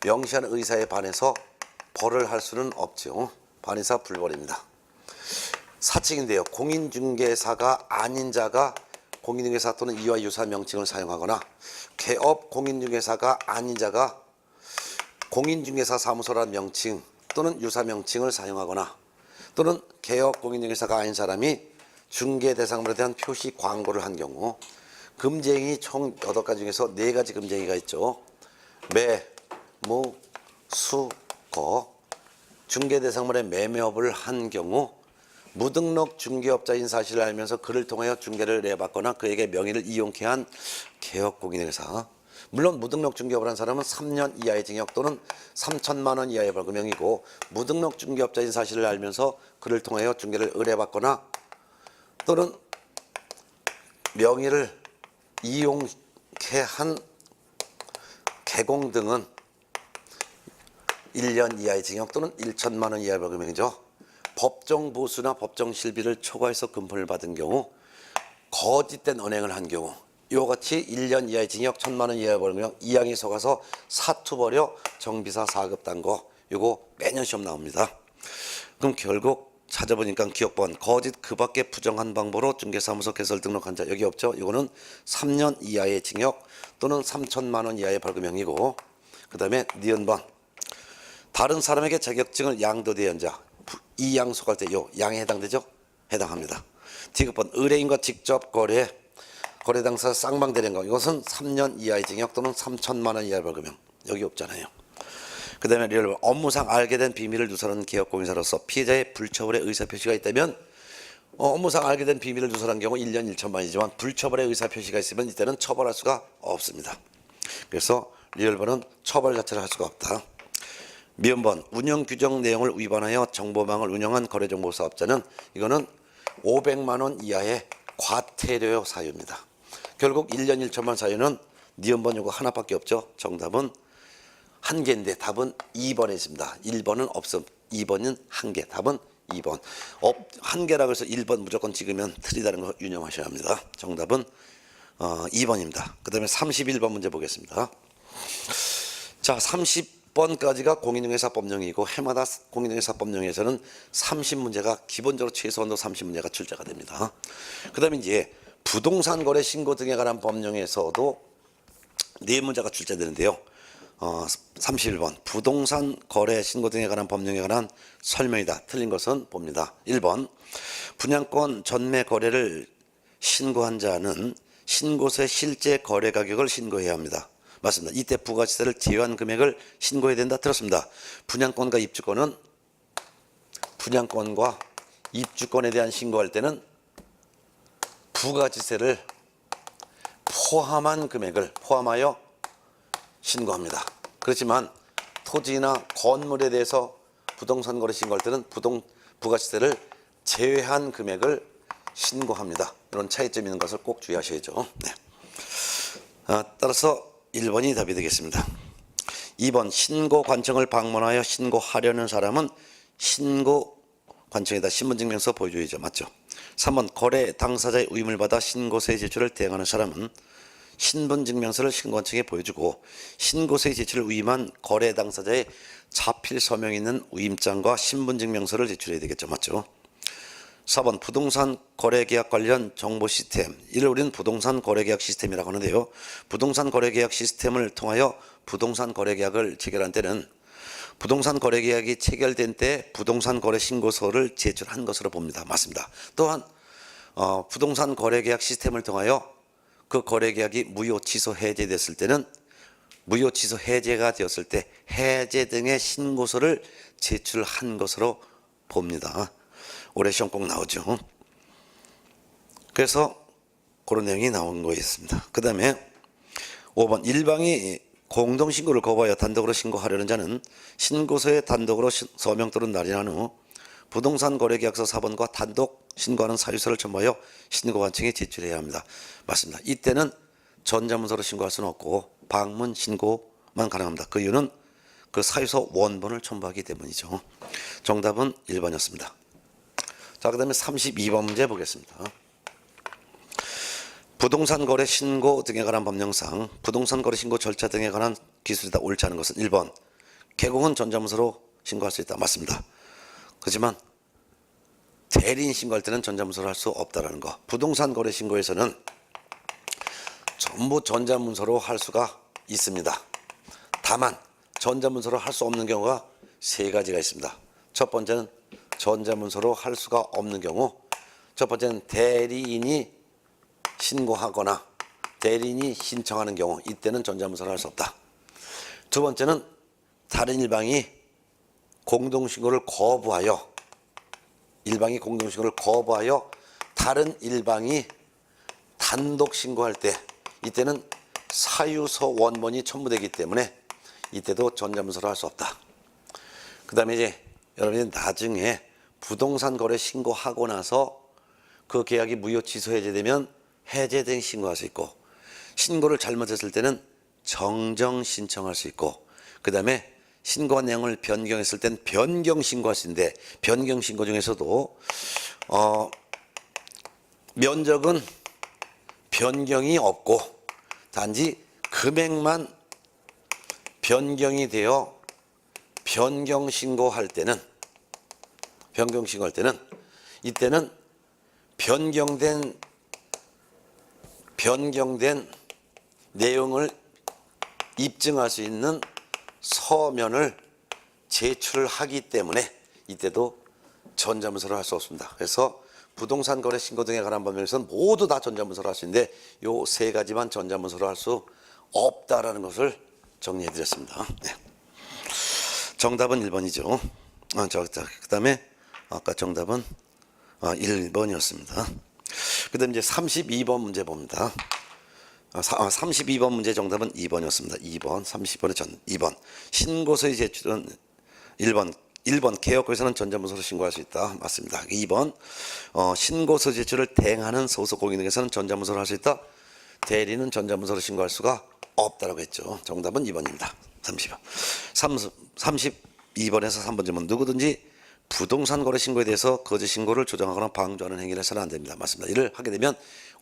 명시한 의사에 반해서 벌을 할 수는 없죠. 반의사 불벌입니다. 사칙인데요. 공인중개사가 아닌 자가 공인중개사 또는 이와 유사 명칭을 사용하거나, 개업 공인중개사가 아닌 자가 공인중개사 사무소라는 명칭 또는 유사 명칭을 사용하거나, 또는 개업 공인중개사가 아닌 사람이 중개 대상물에 대한 표시 광고를 한 경우, 금지행위 총 8가지 중에서 4가지 금지행위가 있죠. 매, 무, 수, 거. 중개 대상물의 매매업을 한 경우, 무등록 중개업자인 사실을 알면서 그를 통하여 중개를 내받거나 그에게 명의를 이용케 한 개업 공인중개사. 물론 무등록 중개업을 한 사람은 3년 이하의 징역 또는 3천만 원 이하의 벌금형이고, 무등록 중개업자인 사실을 알면서 그를 통하여 중개를 의뢰받거나 또는 명의를 이용케 한 개공 등은 1년 이하의 징역 또는 1천만 원 이하의 벌금형이죠. 법정 보수나 법정 실비를 초과해서 금품을 받은 경우, 거짓된 언행을 한 경우, 이와 같이 1년 이하의 징역 1천만 원 이하의 벌금형, 이양이 속아서 사투 벌여 정비사 4급 단 거, 이거 매년 시험 나옵니다. 그럼 결국 찾아보니까 기억번 거짓 그 밖에 부정한 방법으로 중개사무소 개설 등록한 자, 여기 없죠. 이거는 3년 이하의 징역 또는 3천만 원 이하의 벌금형이고, 그 다음에 니은번 다른 사람에게 자격증을 양도대한 자, 이 양 속할 때 요 양에 해당되죠? 해당합니다. 디귿번 의뢰인과 직접 거래 당사 쌍방되는 거, 이것은 3년 이하의 징역 또는 3천만 원 이하의 벌금형, 여기 없잖아요. 그 다음에 업무상 알게 된 비밀을 누설하는 개업공인사로서 피해자의 불처벌의 의사표시가 있다면, 업무상 알게 된 비밀을 누설한 경우 1년 1천만이지만 불처벌의 의사표시가 있으면 이때는 처벌할 수가 없습니다. 그래서 리얼번은 처벌 자체를 할 수가 없다. 미음번 운영규정 내용을 위반하여 정보망을 운영한 거래정보사업자는, 이거는 500만 원 이하의 과태료 사유입니다. 결국 1년 1천만 사유는 니은번 요거 하나밖에 없죠. 정답은 한 개인데 답은 2번에 있습니다. 1번은 없음. 2번은 한 개. 답은 2번. 한 개라고 해서 1번 무조건 찍으면 틀리다는 거 유념하셔야 합니다. 정답은 2번입니다. 그 다음에 31번 문제 보겠습니다. 자, 30번까지가 공인중개사법령이고 해마다 공인중개사법령에서는 30문제가 기본적으로 최소한도 30문제가 출제가 됩니다. 그 다음에 이제 부동산 거래 신고 등에 관한 법령에서도 4문제가 출제되는데요. 31번 부동산 거래 신고 등에 관한 법령에 관한 설명이다. 틀린 것은 봅니다. 1번 분양권 전매 거래를 신고한 자는 신고서의 실제 거래 가격을 신고해야 합니다. 맞습니다. 이때 부가시세를 제외한 금액을 신고해야 된다. 들었습니다. 분양권과 입주권에 대한 신고할 때는 부가지세를 포함한 금액을 포함하여 신고합니다. 그렇지만 토지나 건물에 대해서 부동산 거래 신고할 때는 부가시세를 제외한 금액을 신고합니다. 이런 차이점이 있는 것을 꼭 주의하셔야죠. 네. 따라서 1번이 답이 되겠습니다. 2번 신고 관청을 방문하여 신고하려는 사람은 신고 관청에다 신분증명서 보여줘야죠. 맞죠? 3번 거래 당사자의 의무를 받아 신고서의 제출을 대행하는 사람은 신분증명서를 신고관청에 보여주고 신고서의 제출을 위임한 거래 당사자의 자필 서명이 있는 위임장과 신분증명서를 제출해야 되겠죠. 맞죠? 4번 부동산 거래계약 관련 정보 시스템, 이를 우리는 부동산 거래계약 시스템이라고 하는데요. 부동산 거래계약 시스템을 통하여 부동산 거래계약을 체결한 때는 부동산 거래계약이 체결된 때 부동산 거래 신고서를 제출한 것으로 봅니다. 맞습니다. 또한 부동산 거래계약 시스템을 통하여 그 거래계약이 무효 취소 해제됐을 때는 무효 취소 해제가 되었을 때 해제 등의 신고서를 제출한 것으로 봅니다. 올해 시험 꼭 나오죠. 그래서 그런 내용이 나온 거였습니다. 그 다음에 5번 일방이 공동신고를 거부하여 단독으로 신고하려는 자는 신고서에 단독으로 서명 또는 날인한 후 부동산 거래계약서 4번과 단독 신고하는 사유서를 첨부하여 신고관청에 제출해야 합니다. 맞습니다. 이때는 전자문서로 신고할 수는 없고 방문 신고만 가능합니다. 그 이유는 그 사유서 원본을 첨부하기 때문이죠. 정답은 1번이었습니다. 자, 그 다음에 32번 문제 보겠습니다. 부동산 거래 신고 등에 관한 법령상 부동산 거래 신고 절차 등에 관한 기술이다. 옳지 않은 것은 1번 개공은 전자문서로 신고할 수 있다. 맞습니다. 그렇지만 대리인 신고할 때는 전자문서로 할 수 없다라는 거. 부동산 거래 신고에서는 전부 전자문서로 할 수가 있습니다. 다만 전자문서로 할 수 없는 경우가 3가지가 있습니다. 첫 번째는 전자문서로 할 수가 없는 경우, 첫 번째는 대리인이 신고하거나 대리인이 신청하는 경우, 이때는 전자문서로 할 수 없다. 두 번째는 다른 일방이 공동신고를 거부하여 다른 일방이 단독 신고할 때 이때는 사유서 원본이 첨부되기 때문에 이때도 전자문서로 할 수 없다. 그 다음에 이제 여러분이 나중에 부동산 거래 신고하고 나서 그 계약이 무효 취소 해제되면 해제 등 신고할 수 있고, 신고를 잘못했을 때는 정정 신청할 수 있고, 그 다음에 신고한 내용을 변경했을 땐 변경 신고할 수 있는데, 변경 신고 중에서도 면적은 변경이 없고 단지 금액만 변경이 되어 변경 신고할 때는 이때는 변경된 내용을 입증할 수 있는 서면을 제출하기 때문에 이때도 전자문서로 할 수 없습니다. 그래서 부동산 거래 신고 등에 관한 법령에서는 모두 다 전자문서로 할 수 있는데 요 3가지만 전자문서로 할 수 없다라는 것을 정리해 드렸습니다. 네. 정답은 1번이죠. 그 다음에 아까 정답은 1번이었습니다. 그 다음에 이제 32번 문제 봅니다. 32번 문제 정답은 2번이었습니다. 2번, 30번의 2번. 신고서의 제출은 1번 개업거래소는 전자문서로 신고할 수 있다. 맞습니다. 2번 신고서 제출을 대행하는 소속 공인중개사는 전자문서로 할 수 있다. 대리는 전자문서로 신고할 수가 없다라고 했죠. 정답은 2번입니다. 30번. 32번에서 3번 질문. 누구든지 부동산 거래 신고에 대해서 거짓 신고를 조장하거나 방조하는 행위를 해서는 안 됩니다. 맞습니다. 이를 하게 되면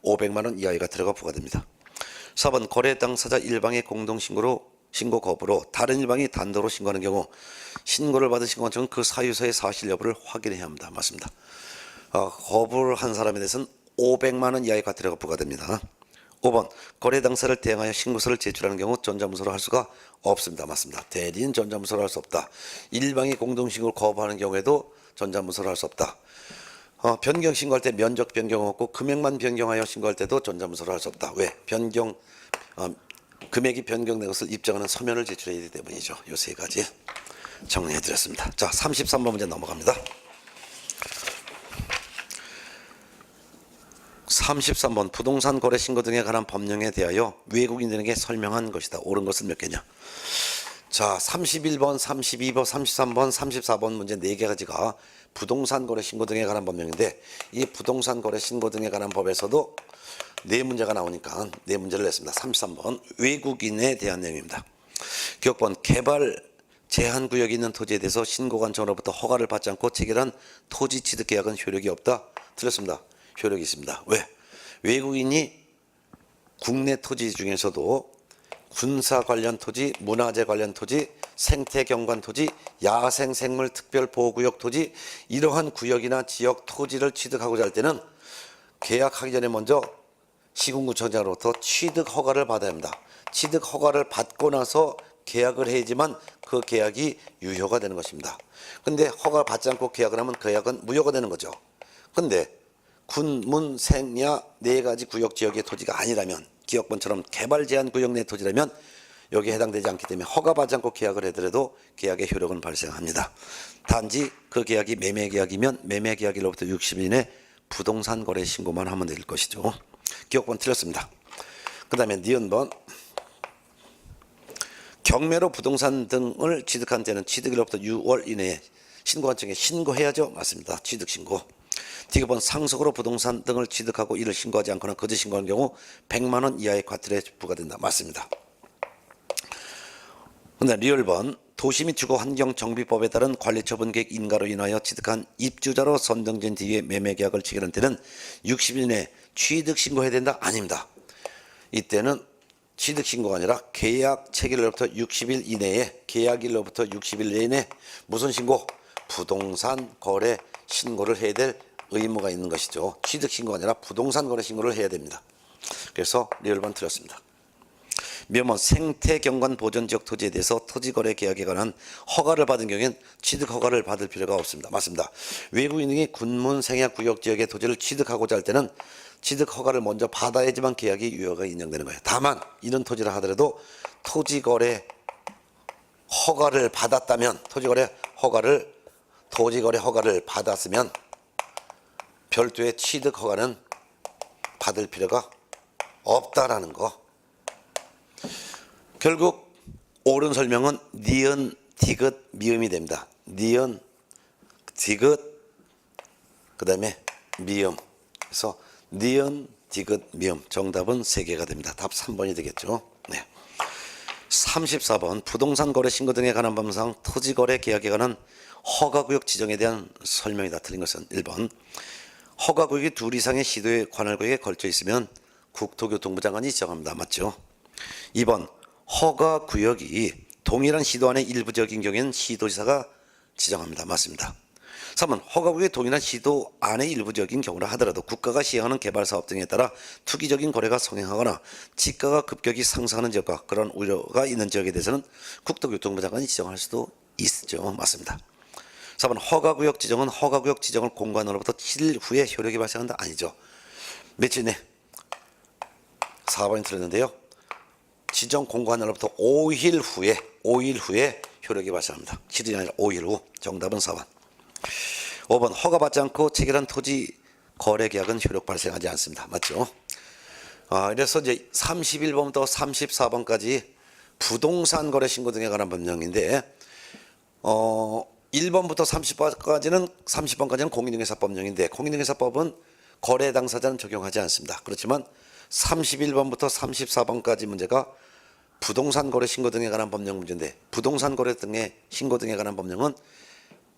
500만 원 이하의 과태료가 부과됩니다. 4번 거래 당사자 일방의 공동 신고 거부로 다른 일방이 단독으로 신고하는 경우 신고를 받은 신고관청은 그 사유서의 사실 여부를 확인해야 합니다. 맞습니다. 거부를 한 사람에 대해서는 500만 원 이하의 과태료가 부과됩니다. 5번 거래 당사를 대항하여 신고서를 제출하는 경우 전자문서로 할 수가 없습니다. 맞습니다. 대리인 전자문서로 할 수 없다. 일방이 공동신고를 거부하는 경우에도 전자문서로 할 수 없다. 변경 신고할 때 면적 변경 없고 금액만 변경하여 신고할 때도 전자문서로 할 수 없다. 왜? 금액이 변경된 것을 입증하는 서면을 제출해야 되기 때문이죠. 이 세 가지 정리해 드렸습니다. 자, 33번 문제 넘어갑니다. 33번 부동산 거래 신고 등에 관한 법령에 대하여 외국인들에게 설명한 것이다. 옳은 것은 몇 개냐? 자, 31번, 32번, 33번, 34번 문제 4개가지가 부동산 거래 신고 등에 관한 법령인데 이 부동산 거래 신고 등에 관한 법에서도 4문제가 나오니까 4문제를 냈습니다. 33번 외국인에 대한 내용입니다. 기억번 개발 제한 구역이 있는 토지에 대해서 신고관청으로부터 허가를 받지 않고 체결한 토지 취득 계약은 효력이 없다. 틀렸습니다. 효력이 있습니다. 왜? 외국인이 국내 토지 중에서도 군사 관련 토지, 문화재 관련 토지, 생태 경관 토지, 야생 생물 특별 보호구역 토지 이러한 구역이나 지역 토지를 취득하고자 할 때는 계약하기 전에 먼저 시군구청장으로부터 취득 허가를 받아야 합니다. 취득 허가를 받고 나서 계약을 해야지만 그 계약이 유효가 되는 것입니다. 근데 허가를 받지 않고 계약을 하면 그 계약은 무효가 되는 거죠. 근데 군, 문, 생, 야 4가지 구역 지역의 토지가 아니라면 기업권처럼 개발 제한 구역 내 토지라면 여기에 해당되지 않기 때문에 허가받지 않고 계약을 하더라도 계약의 효력은 발생합니다. 단지 그 계약이 매매 계약이면 매매 계약일로부터 60일 이내 부동산 거래 신고만 하면 될 것이죠. 기억번 틀렸습니다. 그 다음에 니은번 경매로 부동산 등을 취득한 때는 취득일로부터 6월 이내에 신고관청에 신고해야죠. 맞습니다. 취득신고. 디귿번 상속으로 부동산 등을 취득하고 이를 신고하지 않거나 거짓 신고한 경우 100만 원 이하의 과태료에 부과된다. 맞습니다. 근데 리얼번 도시 및 주거 환경 정비법에 따른 관리처분 계획 인가로 인하여 취득한 입주자로 선정된 뒤에 매매 계약을 체결한 때는 60일 내에 취득 신고해야 된다? 아닙니다. 이때는 취득 신고가 아니라 계약 체결일로부터 60일 이내에 계약일로부터 60일 이내에 무슨 신고? 부동산 거래 신고를 해야 될 의무가 있는 것이죠. 취득 신고가 아니라 부동산 거래 신고를 해야 됩니다. 그래서 리얼번 틀렸습니다. 미음은 생태 경관 보전 지역 토지에 대해서 토지 거래 계약에 관한 허가를 받은 경우엔 취득 허가를 받을 필요가 없습니다. 맞습니다. 외국인이 군문 생약 구역 지역의 토지를 취득하고자 할 때는 취득 허가를 먼저 받아야지만 계약이 유효가 인정되는 거예요. 다만 이런 토지라 하더라도 토지 거래 허가를 받았다면 토지 거래 허가를 받았으면 별도의 취득 허가는 받을 필요가 없다라는 거. 결국 옳은 설명은 니은, 디귿, 미음이 됩니다. 니은, 디귿, 그 다음에 미음. 그래서 니은, 디귿, 미음. 정답은 3개가 됩니다. 답 3번이 되겠죠. 네. 34번 부동산 거래 신고 등에 관한 법상 토지거래 계약에 관한 허가구역 지정에 대한 설명이다. 틀린 것은 1번 허가구역이 2 이상의 시도의 관할구역에 걸쳐 있으면 국토교통부 장관이 지정합니다. 맞죠? 2번 허가구역이 동일한 시도 안의 일부 지역인 경우에는 시도지사가 지정합니다. 맞습니다. 3번 허가구역이 동일한 시도 안의 일부 지역인 경우라 하더라도 국가가 시행하는 개발사업 등에 따라 투기적인 거래가 성행하거나 지가가 급격히 상승하는 지역과 그런 우려가 있는 지역에 대해서는 국토교통부 장관이 지정할 수도 있죠. 맞습니다. 4번 허가구역 지정은 허가구역 지정을 공고한으로부터 7일 후에 효력이 발생한다? 아니죠. 며칠 내? 4번이 틀렸는데요. 지정 공고한으로부터 5일 후에 효력이 발생합니다. 7일이 아니라 5일 후. 정답은 4번. 5번 허가받지 않고 체결한 토지 거래 계약은 효력 발생하지 않습니다. 맞죠? 그래서 이제 31번부터 34번까지 부동산 거래 신고 등에 관한 법령인데 1번부터 30번까지는 공인중개사 법령인데 공인중개사법은 거래 당사자는 적용하지 않습니다. 그렇지만 31번부터 34번까지 문제가 부동산 거래 신고 등에 관한 법령 문제인데 부동산 거래 등의 신고 등에 관한 법령은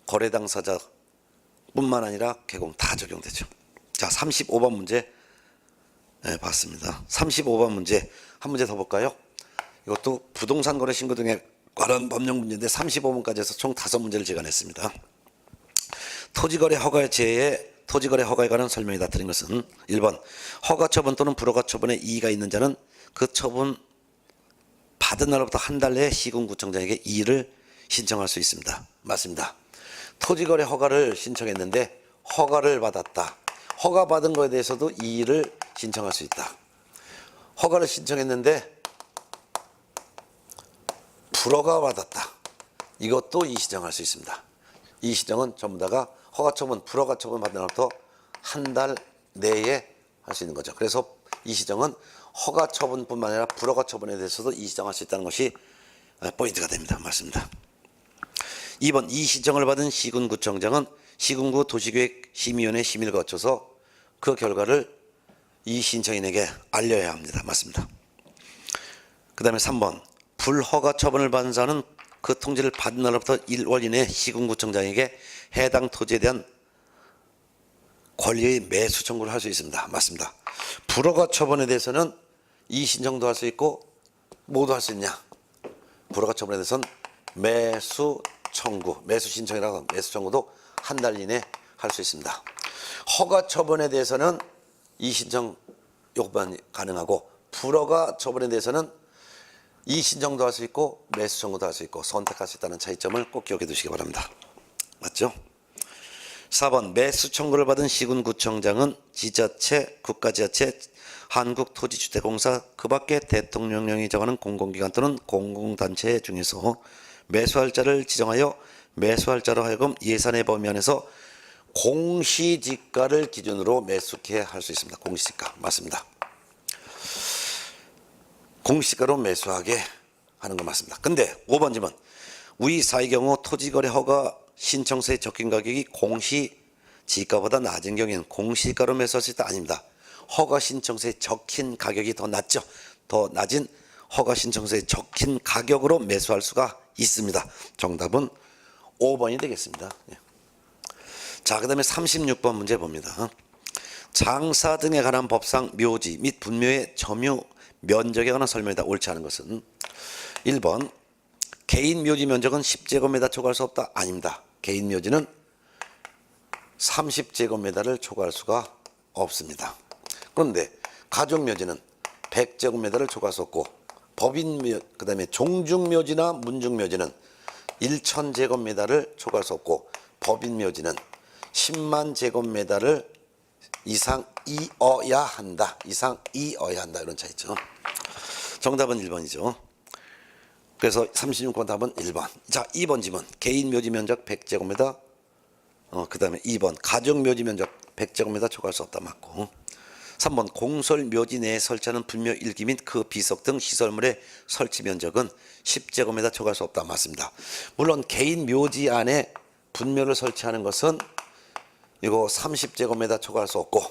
거래 당사자뿐만 아니라 개공 다 적용되죠. 자, 35번 문제 봤습니다. 35번 문제 한 문제 더 볼까요? 이것도 부동산 거래 신고 등에 관한 법령 문제인데 35번까지 해서 총 5문제를 제가 냈습니다. 토지거래 허가에 제외해 토지거래 허가에 관한 설명이다 드린 것은 1번 허가 처분 또는 불허가 처분에 이의가 있는 자는 그 처분 받은 날로부터 한 달 내에 시군구청장에게 이의를 신청할 수 있습니다. 맞습니다. 토지거래 허가를 신청했는데 허가를 받았다. 허가 받은 거에 대해서도 이의를 신청할 수 있다. 허가를 신청했는데 불허가 받았다. 이것도 이의 신청할 수 있습니다. 이의 신청은 전부 다가 허가 처분, 불허가 처분 받은 날부터 한 달 내에 할 수 있는 거죠. 그래서 이의 신청은 허가 처분뿐만 아니라 불허가 처분에 대해서도 이의 신청할 수 있다는 것이 포인트가 됩니다. 맞습니다. 2번 이의 신청을 받은 시군구청장은 시군구 도시계획심의위원회 심의를 거쳐서 그 결과를 이의 신청인에게 알려야 합니다. 맞습니다. 그 다음에 3번 불허가 처분을 받은 자는 그 통지를 받은 날로부터 1월 이내에 시군구청장에게 해당 토지에 대한 권리의 매수 청구를 할 수 있습니다. 맞습니다. 불허가 처분에 대해서는 이의 신청도 할 수 있고 뭐도 할 수 있냐? 불허가 처분에 대해서는 매수 청구, 매수 신청이라고 매수 청구도 한 달 이내에 할 수 있습니다. 허가 처분에 대해서는 이의 신청 요구만 가능하고 불허가 처분에 대해서는 이의 신청도 할 수 있고 매수 청구도 할 수 있고 선택할 수 있다는 차이점을 꼭 기억해 두시기 바랍니다. 맞죠? 4번 매수 청구를 받은 시군구청장은 지자체, 국가지자체, 한국토지주택공사 그 밖에 대통령령이 정하는 공공기관 또는 공공단체 중에서 매수할 자를 지정하여 매수할 자로 하여금 예산의 범위 안에서 공시지가를 기준으로 매수케 할 수 있습니다. 공시지가 맞습니다. 공시지가로 매수하게 하는 거 맞습니다. 근데 5번 질문 위 사의 경우 토지거래 허가 신청서에 적힌 가격이 공시지가보다 낮은 경우에는 공시지가로 매수할 수 있다? 아닙니다. 허가 신청서에 적힌 가격이 더 낮죠. 더 낮은 허가 신청서에 적힌 가격으로 매수할 수가 있습니다. 정답은 5번이 되겠습니다. 자, 그 다음에 36번 문제 봅니다. 장사 등에 관한 법상 묘지 및 분묘의 점유 면적에 관한 설명이다. 옳지 않은 것은 1번 개인 묘지 면적은 10제곱미터 초과할 수 없다. 아닙니다. 개인 묘지는 30제곱미터를 초과할 수가 없습니다. 그런데 가족 묘지는 100제곱미터를 초과할 수 없고 법인 묘, 그 다음에 종중 묘지나 문중 묘지는 1000제곱미터를 초과할 수 없고 법인 묘지는 10만 제곱미터를 이상 이어야 한다. 이상 이어야 한다. 이런 차이죠. 정답은 1번이죠. 그래서 36번 답은 1번. 자, 2번 지문. 개인 묘지 면적 100제곱미터. 그 다음에 2번. 가족 묘지 면적 100제곱미터 초과할 수 없다. 맞고. 3번. 공설 묘지 내에 설치하는 분묘 일기 및 그 비석 등 시설물의 설치 면적은 10제곱미터 초과할 수 없다. 맞습니다. 물론 개인 묘지 안에 분묘를 설치하는 것은 이거 30제곱미터 초과할 수 없고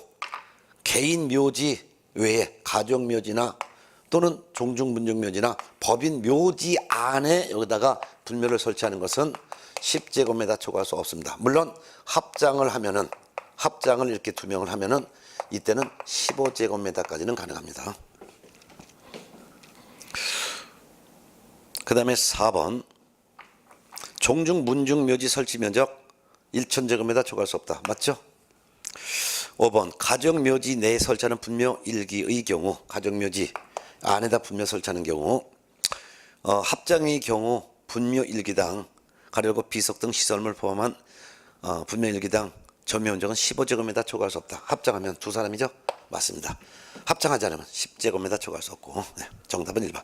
개인 묘지 외에 가족 묘지나 또는 종중 문중 묘지나 법인 묘지 안에 여기다가 분묘를 설치하는 것은 10제곱미터 초과할 수 없습니다. 물론 합장을 하면은 합장을 이렇게 두 명을 하면은 이때는 15제곱미터까지는 가능합니다. 그 다음에 4번 종중 문중 묘지 설치 면적 1000제곱미터 초과할 수 없다. 맞죠? 5번 가족 묘지 내에 설치하는 분묘 일기의 경우 가족 묘지 안에다 분묘 설치하는 경우 합장의 경우 분묘 일기당 가려고 비석 등 시설물 포함한 분묘 일기당 점유 면적은 15제곱미터 초과할 수 없다. 합장하면 두 사람이죠? 맞습니다. 합장하지 않으면 10제곱미터 초과할 수 없고 네, 정답은 1번.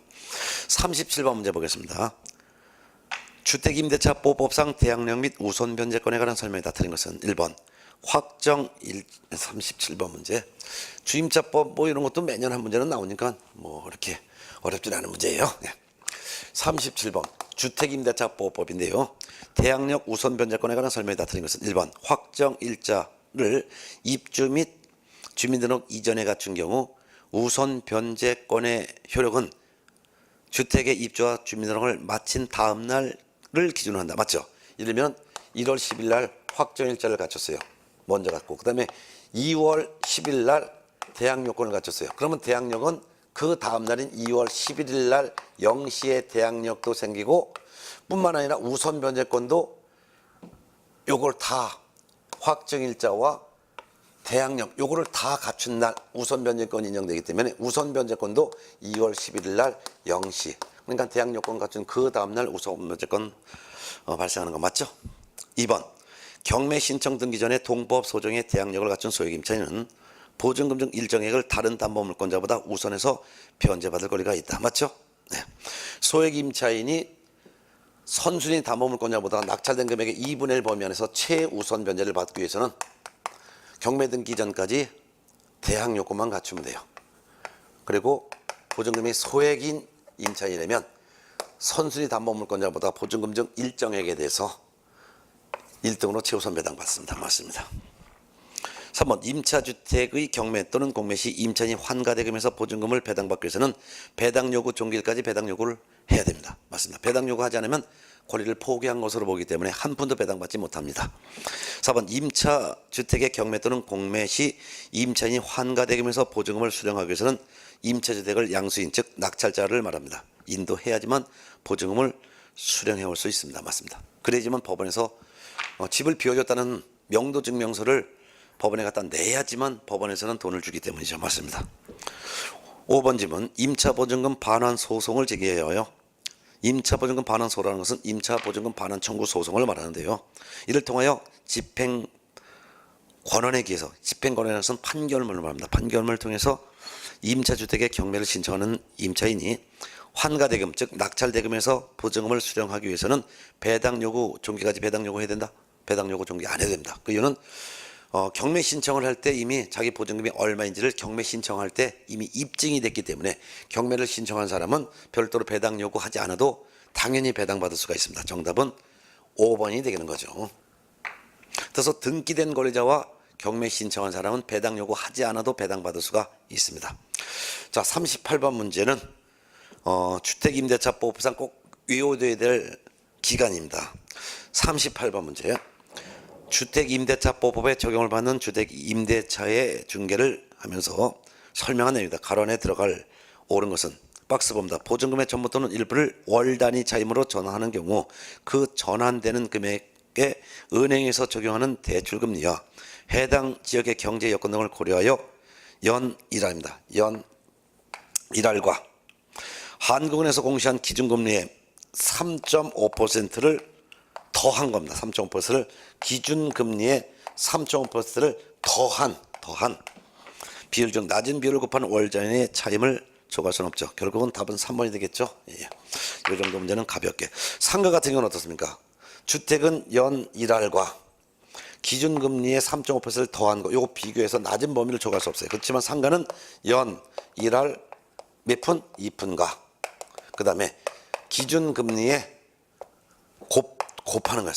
37번 문제 보겠습니다. 주택임대차보호법상 대항력 및 우선 변제권에 관한 설명이 다 틀린 것은 1번 확정 37번 문제 주임자법 뭐 이런 것도 매년 한 문제는 나오니까 뭐 이렇게 어렵진 않은 문제예요. 네. 37번 주택임대차보호법인데요. 대항력 우선 변제권에 관한 설명이 다 틀린 것은 1번 확정 일자를 입주 및 주민등록 이전에 갖춘 경우 우선 변제권의 효력은 주택의 입주와 주민등록을 마친 다음 날을 기준으로 한다. 맞죠? 예를 들면 1월 10일 날 확정일자를 갖췄어요. 먼저 갖고. 그 다음에 2월 10일 날 대항 요건을 갖췄어요. 그러면 대항력은 그 다음 날인 2월 11일 날 0시에 대항력도 생기고 뿐만 아니라 우선 변제권도 요걸 다 확정일자와 대항력 요거를 다 갖춘 날 우선 변제권이 인정되기 때문에 우선 변제권도 2월 11일 날 0시. 그러니까 대항 요건 갖춘 그 다음 날 우선 변제권 발생하는 거 맞죠? 2번 경매 신청 등기 전에 동법 소정의 대항력을 갖춘 소액 임차인은 보증금 중 일정액을 다른 담보물권자보다 우선해서 변제받을 권리가 있다. 맞죠? 네. 소액 임차인이 선순위 담보물권자보다 낙찰된 금액의 2분의 1 범위 안에서 최우선 변제를 받기 위해서는 경매 등기 전까지 대항 요건만 갖추면 돼요. 그리고 보증금이 소액인 임차인이라면 선순위 담보물권자보다 보증금 중 일정액에 대해서 1등으로 최우선 배당받습니다. 맞습니다. 3번 임차주택의 경매 또는 공매 시 임차인이 환가대금에서 보증금을 배당받기 위해서는 배당 요구 종기일까지 배당 요구를 해야 됩니다. 맞습니다. 배당 요구하지 않으면 권리를 포기한 것으로 보기 때문에 한 푼도 배당받지 못합니다. 4번 임차주택의 경매 또는 공매 시 임차인이 환가대금에서 보증금을 수령하기 위해서는 임차주택을 양수인 즉 낙찰자를 말합니다. 인도해야지만 보증금을 수령해 올 수 있습니다. 맞습니다. 그래야지만 법원에서 집을 비워줬다는 명도증명서를 법원에 갖다 내야지만 법원에서는 돈을 주기 때문이죠. 맞습니다. 5번 질문 임차보증금 반환 소송을 제기해야 해요. 임차보증금 반환 소라는 것은 임차보증금 반환 청구 소송을 말하는데요. 이를 통하여 집행권원에 기해서 집행권원에는 판결문을 말합니다. 판결문을 통해서 임차주택의 경매를 신청하는 임차인이 환가대금 즉 낙찰대금에서 보증금을 수령하기 위해서는 배당 요구 종기까지 배당 요구해야 된다. 배당 요구 종기 안 해야 됩니다. 그 이유는 경매 신청을 할 때 이미 자기 보증금이 얼마인지를 경매 신청할 때 이미 입증이 됐기 때문에 경매를 신청한 사람은 별도로 배당 요구하지 않아도 당연히 배당받을 수가 있습니다. 정답은 5번이 되는 거죠. 그래서 등기된 거래자와 경매 신청한 사람은 배당 요구하지 않아도 배당받을 수가 있습니다. 자, 38번 문제는 주택임대차보호법상 꼭 외워둬야 될 기간입니다. 38번 문제예요. 주택임대차보호법에 적용을 받는 주택임대차의 중개를 하면서 설명한 내용이다. 가론에 들어갈 옳은 것은 박스 봅니다. 보증금의 전부 또는 일부를 월 단위 차임으로 전환하는 경우 그 전환되는 금액에 은행에서 적용하는 대출금리와 해당 지역의 경제 여건 등을 고려하여 연일할입니다. 연일할과 한국은행에서 공시한 기준금리의 3.5%를 더한 겁니다. 3.5%를 기준금리의 3.5%를 더한 비율 중 낮은 비율을 곱한 월단위의 차임을 초과할 수는 없죠. 결국은 답은 3번이 되겠죠. 이 정도 문제는 가볍게. 상가 같은 경우는 어떻습니까? 주택은 연일할과 기준금리의 3.5%를 더한 거 요거 비교해서 낮은 범위를 초과할 수 없어요. 그렇지만 상가는 연일할 몇 푼? 2푼과 그 다음에 기준금리의 곱하는 거예요.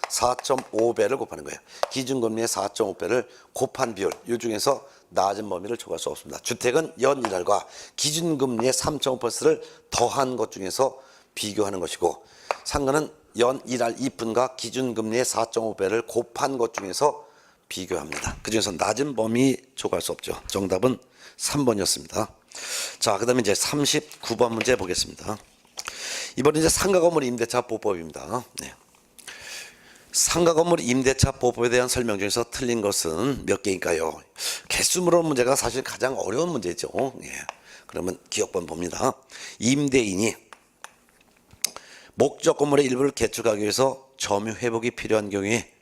4.5배를 곱하는 거예요. 기준금리의 4.5배를 곱한 비율 이 중에서 낮은 범위를 초과할 수 없습니다. 주택은 연일할과 기준금리의 3.5%를 더한 것 중에서 비교하는 것이고 상가는 연일할 2푼과 기준금리의 4.5배를 곱한 것 중에서 비교합니다. 그 중에서 낮은 범위 초과할 수 없죠. 정답은 3번이었습니다. 자, 그 다음에 이제 39번 문제 보겠습니다. 이번에 이제 상가건물 임대차 보호법입니다. 네. 상가건물 임대차 보호법에 대한 설명 중에서 틀린 것은 몇 개일까요? 개수 물어보는 문제가 사실 가장 어려운 문제죠. 예. 그러면 기억번 봅니다. 임대인이 목적 건물의 일부를 개축하기 위해서 점유 회복이 필요한 경우에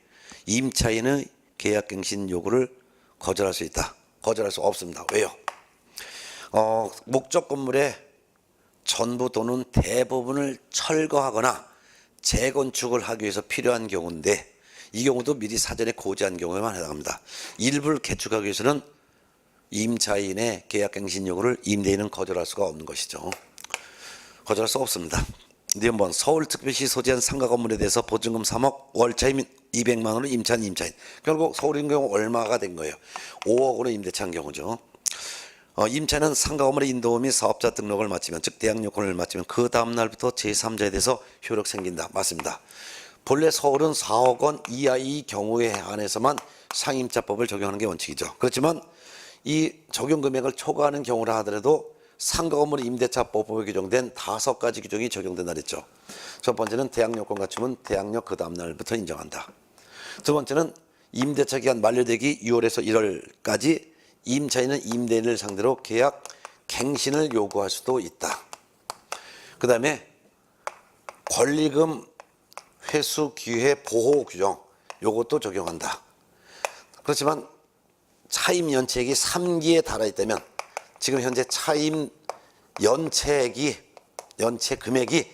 임차인의 계약갱신 요구를 거절할 수 있다. 거절할 수 없습니다. 왜요? 목적 건물의 전부 또는 대부분을 철거하거나 재건축을 하기 위해서 필요한 경우인데 이 경우도 미리 사전에 고지한 경우에만 해당합니다. 일부를 개축하기 위해서는 임차인의 계약갱신 요구를 임대인은 거절할 수가 없는 것이죠. 거절할 수 없습니다. 한번 서울특별시 소재한 상가 건물에 대해서 보증금 3억 월차임 200만 원으로 임차인 결국 서울인 경우 얼마가 된 거예요? 5억으로 임대차한 경우죠. 임차인은 상가 건물의 인도호 및 사업자 등록을 마치면, 즉 대항 요건을 마치면 그 다음 날부터 제3자에 대해서 효력 생긴다. 맞습니다. 본래 서울은 4억 원 이하의 경우에 한해서만 상임자법을 적용하는 게 원칙이죠. 그렇지만 이 적용 금액을 초과하는 경우라 하더라도 상가 건물 임대차법에 규정된 5가지 규정이 적용된다 그랬죠. 첫 번째는 대항 요건 갖추면 대항력 그 다음 날부터 인정한다. 두 번째는 임대차 기간 만료되기 6월에서 1월까지 임차인은 임대인을 상대로 계약 갱신을 요구할 수도 있다. 그 다음에 권리금 회수 기회 보호 규정, 요것도 적용한다. 그렇지만 차임 연체액이 3기에 달하 있다면, 지금 현재 차임 연체 금액이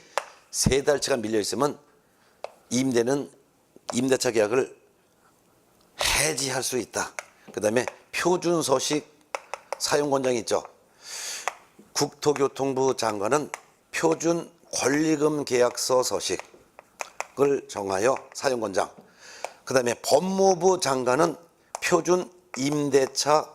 3달치가 밀려 있으면 임대는 임대차 계약을 해지할 수 있다. 그 다음에 표준서식 사용권장이 있죠. 국토교통부 장관은 표준 권리금 계약서 서식을 정하여 사용권장, 그 다음에 법무부 장관은 표준 임대차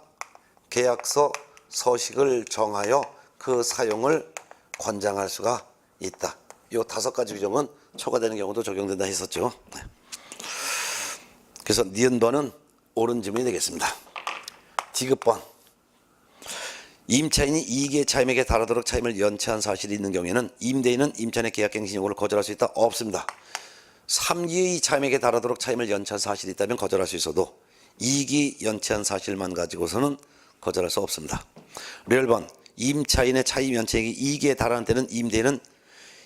계약서 서식을 정하여 그 사용을 권장할 수가 있다. 이 5가지 규정은 초과되는 경우도 적용된다 했었죠. 그래서 니은번은 옳은 질문이 되겠습니다. 디귿번, 임차인이 2기의 차임액에 달하도록 차임을 연체한 사실이 있는 경우에는 임대인은 임차인의 계약갱신 요구를 거절할 수 있다. 없습니다. 3기의 차임액에 달하도록 차임을 연체한 사실이 있다면 거절할 수 있어도 2기 연체한 사실만 가지고서는 거절할 수 없습니다. 리얼번, 임차인의 차임 연체액이 2기에 달하는 때는 임대인은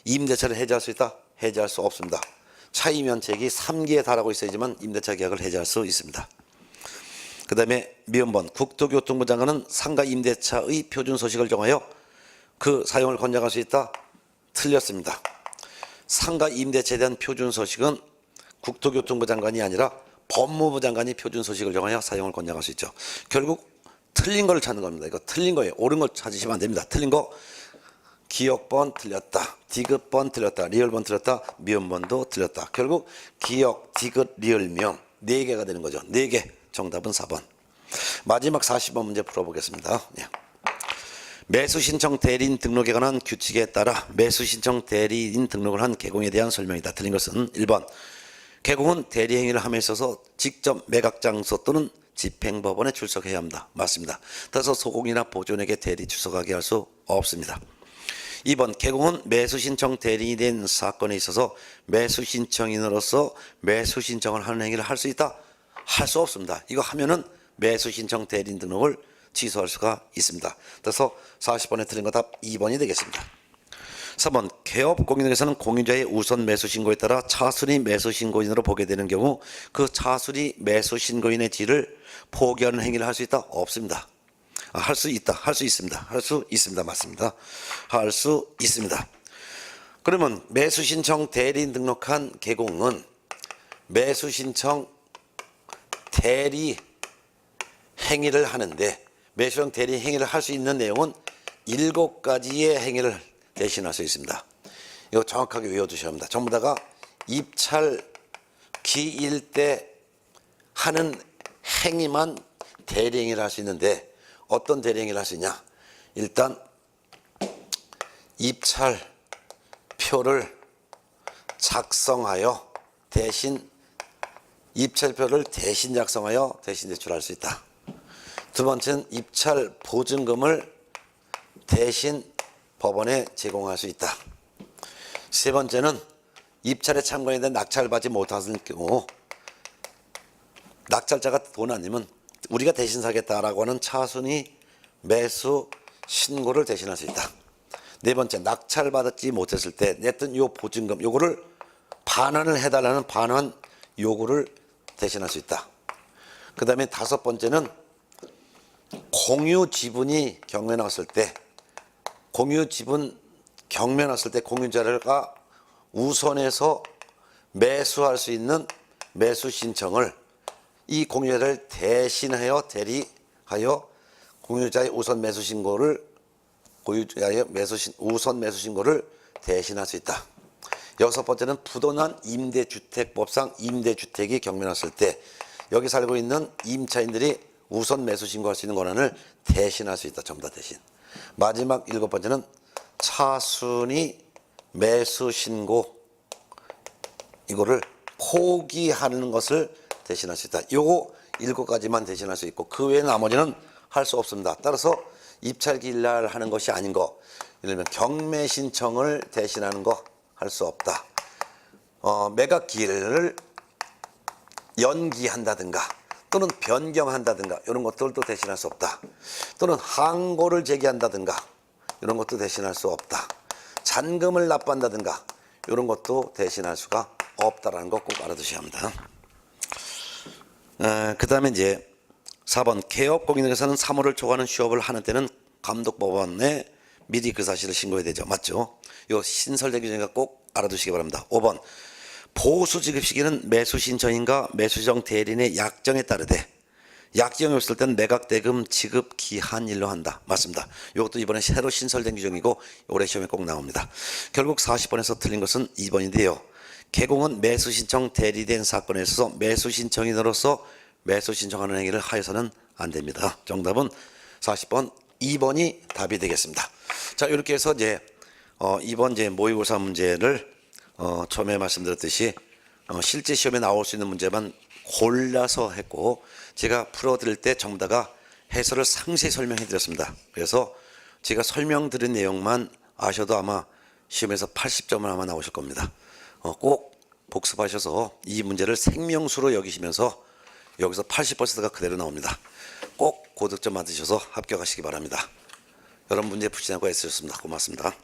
임대차를 해지할 수 있다. 해지할 수 없습니다. 차임 연체액이 3기에 달하고 있어야지만 임대차 계약을 해지할 수 있습니다. 그 다음에 미음번, 국토교통부 장관은 상가 임대차의 표준 서식을 정하여 그 사용을 권장할 수 있다. 틀렸습니다. 상가 임대차에 대한 표준 서식은 국토교통부 장관이 아니라 법무부 장관이 표준 서식을 정하여 사용을 권장할 수 있죠. 결국 틀린 걸 찾는 겁니다. 이거 틀린 거예요. 옳은 걸 찾으시면 안 됩니다. 틀린 거 기역번 틀렸다, 디귿번 틀렸다, 리을번 틀렸다, 미음번도 틀렸다. 결국 기역, 디귿, 리을, 미음 4개가 되는 거죠. 4개. 정답은 4번. 마지막 40번 문제 풀어보겠습니다. 매수신청 대리인 등록에 관한 규칙에 따라 매수신청 대리인 등록을 한 개공에 대한 설명이다. 틀린 것은 1번. 개공은 대리행위를 함에 있어서 직접 매각장소 또는 집행법원에 출석해야 합니다. 맞습니다. 따라서 소공이나 보존에게 대리 출석하게 할 수 없습니다. 2번. 개공은 매수신청 대리인이 된 사건에 있어서 매수신청인으로서 매수신청을 하는 행위를 할 수 있다? 할 수 없습니다. 이거 하면은 매수신청 대리인 등록을 취소할 수가 있습니다. 그래서 40번에 틀린 거 답 2번이 되겠습니다. 3번. 개업공인에서는 공유자의 우선 매수신고에 따라 차순위 매수신고인으로 보게 되는 경우 그 차순위 매수신고인의 지위를 포기하는 행위를 할 수 있다? 없습니다. 할 수 있다. 할 수 있습니다. 할 수 있습니다. 맞습니다. 할 수 있습니다. 그러면 매수신청 대리인 등록한 개공은 매수신청 대리 행위를 하는데, 매수신청 대리 행위를 할 수 있는 내용은 7가지의 행위를 대신할 수 있습니다. 이거 정확하게 외워두셔야 합니다. 전부 다가 입찰 기일 때 하는 행위만 대리행위를 할 수 있는데, 어떤 대리행위를 할 수 있냐? 일단 입찰표를 작성하여 대신 입찰표를 대신 작성하여 대신 제출할 수 있다. 두 번째는 입찰 보증금을 대신 법원에 제공할 수 있다. 세 번째는 입찰에 참관인데 낙찰받지 못하는 경우 낙찰자가 돈 안 내면 우리가 대신 사겠다라고 하는 차순위 매수 신고를 대신할 수 있다. 네 번째, 낙찰받지 못했을 때 냈던 요 보증금 요거를 반환을 해달라는 반환 요구를 대신할 수 있다. 그 다음에 5번째는 공유 지분이 경매 나왔을 때, 공유 지분 경매 나왔을 때 공유자가 우선해서 매수할 수 있는 매수 신청을 이 공유자를 대신하여 대리하여 공유자의 우선 매수 신고를 고유자의 우선 매수 신고를 대신할 수 있다. 6번째는 부도난 임대주택법상 임대주택이 경매 났을 때 여기 살고 있는 임차인들이 우선 매수 신고할 수 있는 권한을 대신할 수 있다. 전부 다 대신. 마지막 7번째는 차순위 매수 신고 이거를 포기하는 것을 대신할 수 있다. 요거 7가지만 대신할 수 있고 그 외에 나머지는 할 수 없습니다. 따라서 입찰기일 날 하는 것이 아닌 거, 예를 들면 경매 신청을 대신하는 거 할 수 없다. 매각기일을 연기한다든가 또는 변경한다든가 이런 것들도 대신할 수 없다. 또는 항고를 제기한다든가 이런 것도 대신할 수 없다. 잔금을 납부한다든가 이런 것도 대신할 수가 없다라는 거 꼭 알아두셔야 합니다. 그 다음에 이제 4번 개업공인에서는 사무를 초과하는 휴업을 하는 때는 감독법원에 미리 그 사실을 신고해야 되죠. 맞죠? 이 신설된 규정이니까 꼭 알아두시기 바랍니다. 5번 보수 지급 시기는 매수 신청인과 매수정 대리인의 약정에 따르되 약정이 없을 때는 매각 대금 지급 기한일로 한다. 맞습니다. 이것도 이번에 새로 신설된 규정이고 올해 시험에 꼭 나옵니다. 결국 40번에서 틀린 것은 2번인데요. 개공은 매수 신청 대리된 사건에 있어서 매수 신청인으로서 매수 신청하는 행위를 하여서는 안 됩니다. 정답은 40번 2번이 답이 되겠습니다. 자, 이렇게 해서 이제 이번 이제 모의고사 문제를 처음에 말씀드렸듯이 실제 시험에 나올 수 있는 문제만 골라서 했고 제가 풀어드릴 때 전부 다가 해설을 상세히 설명해 드렸습니다. 그래서 제가 설명드린 내용만 아셔도 아마 시험에서 80점은 아마 나오실 겁니다. 꼭 복습하셔서 이 문제를 생명수로 여기시면서 여기서 80%가 그대로 나옵니다. 꼭 고득점 받으셔서 합격하시기 바랍니다. 여러분 문제 푸시는 거 애쓰셨습니다. 고맙습니다.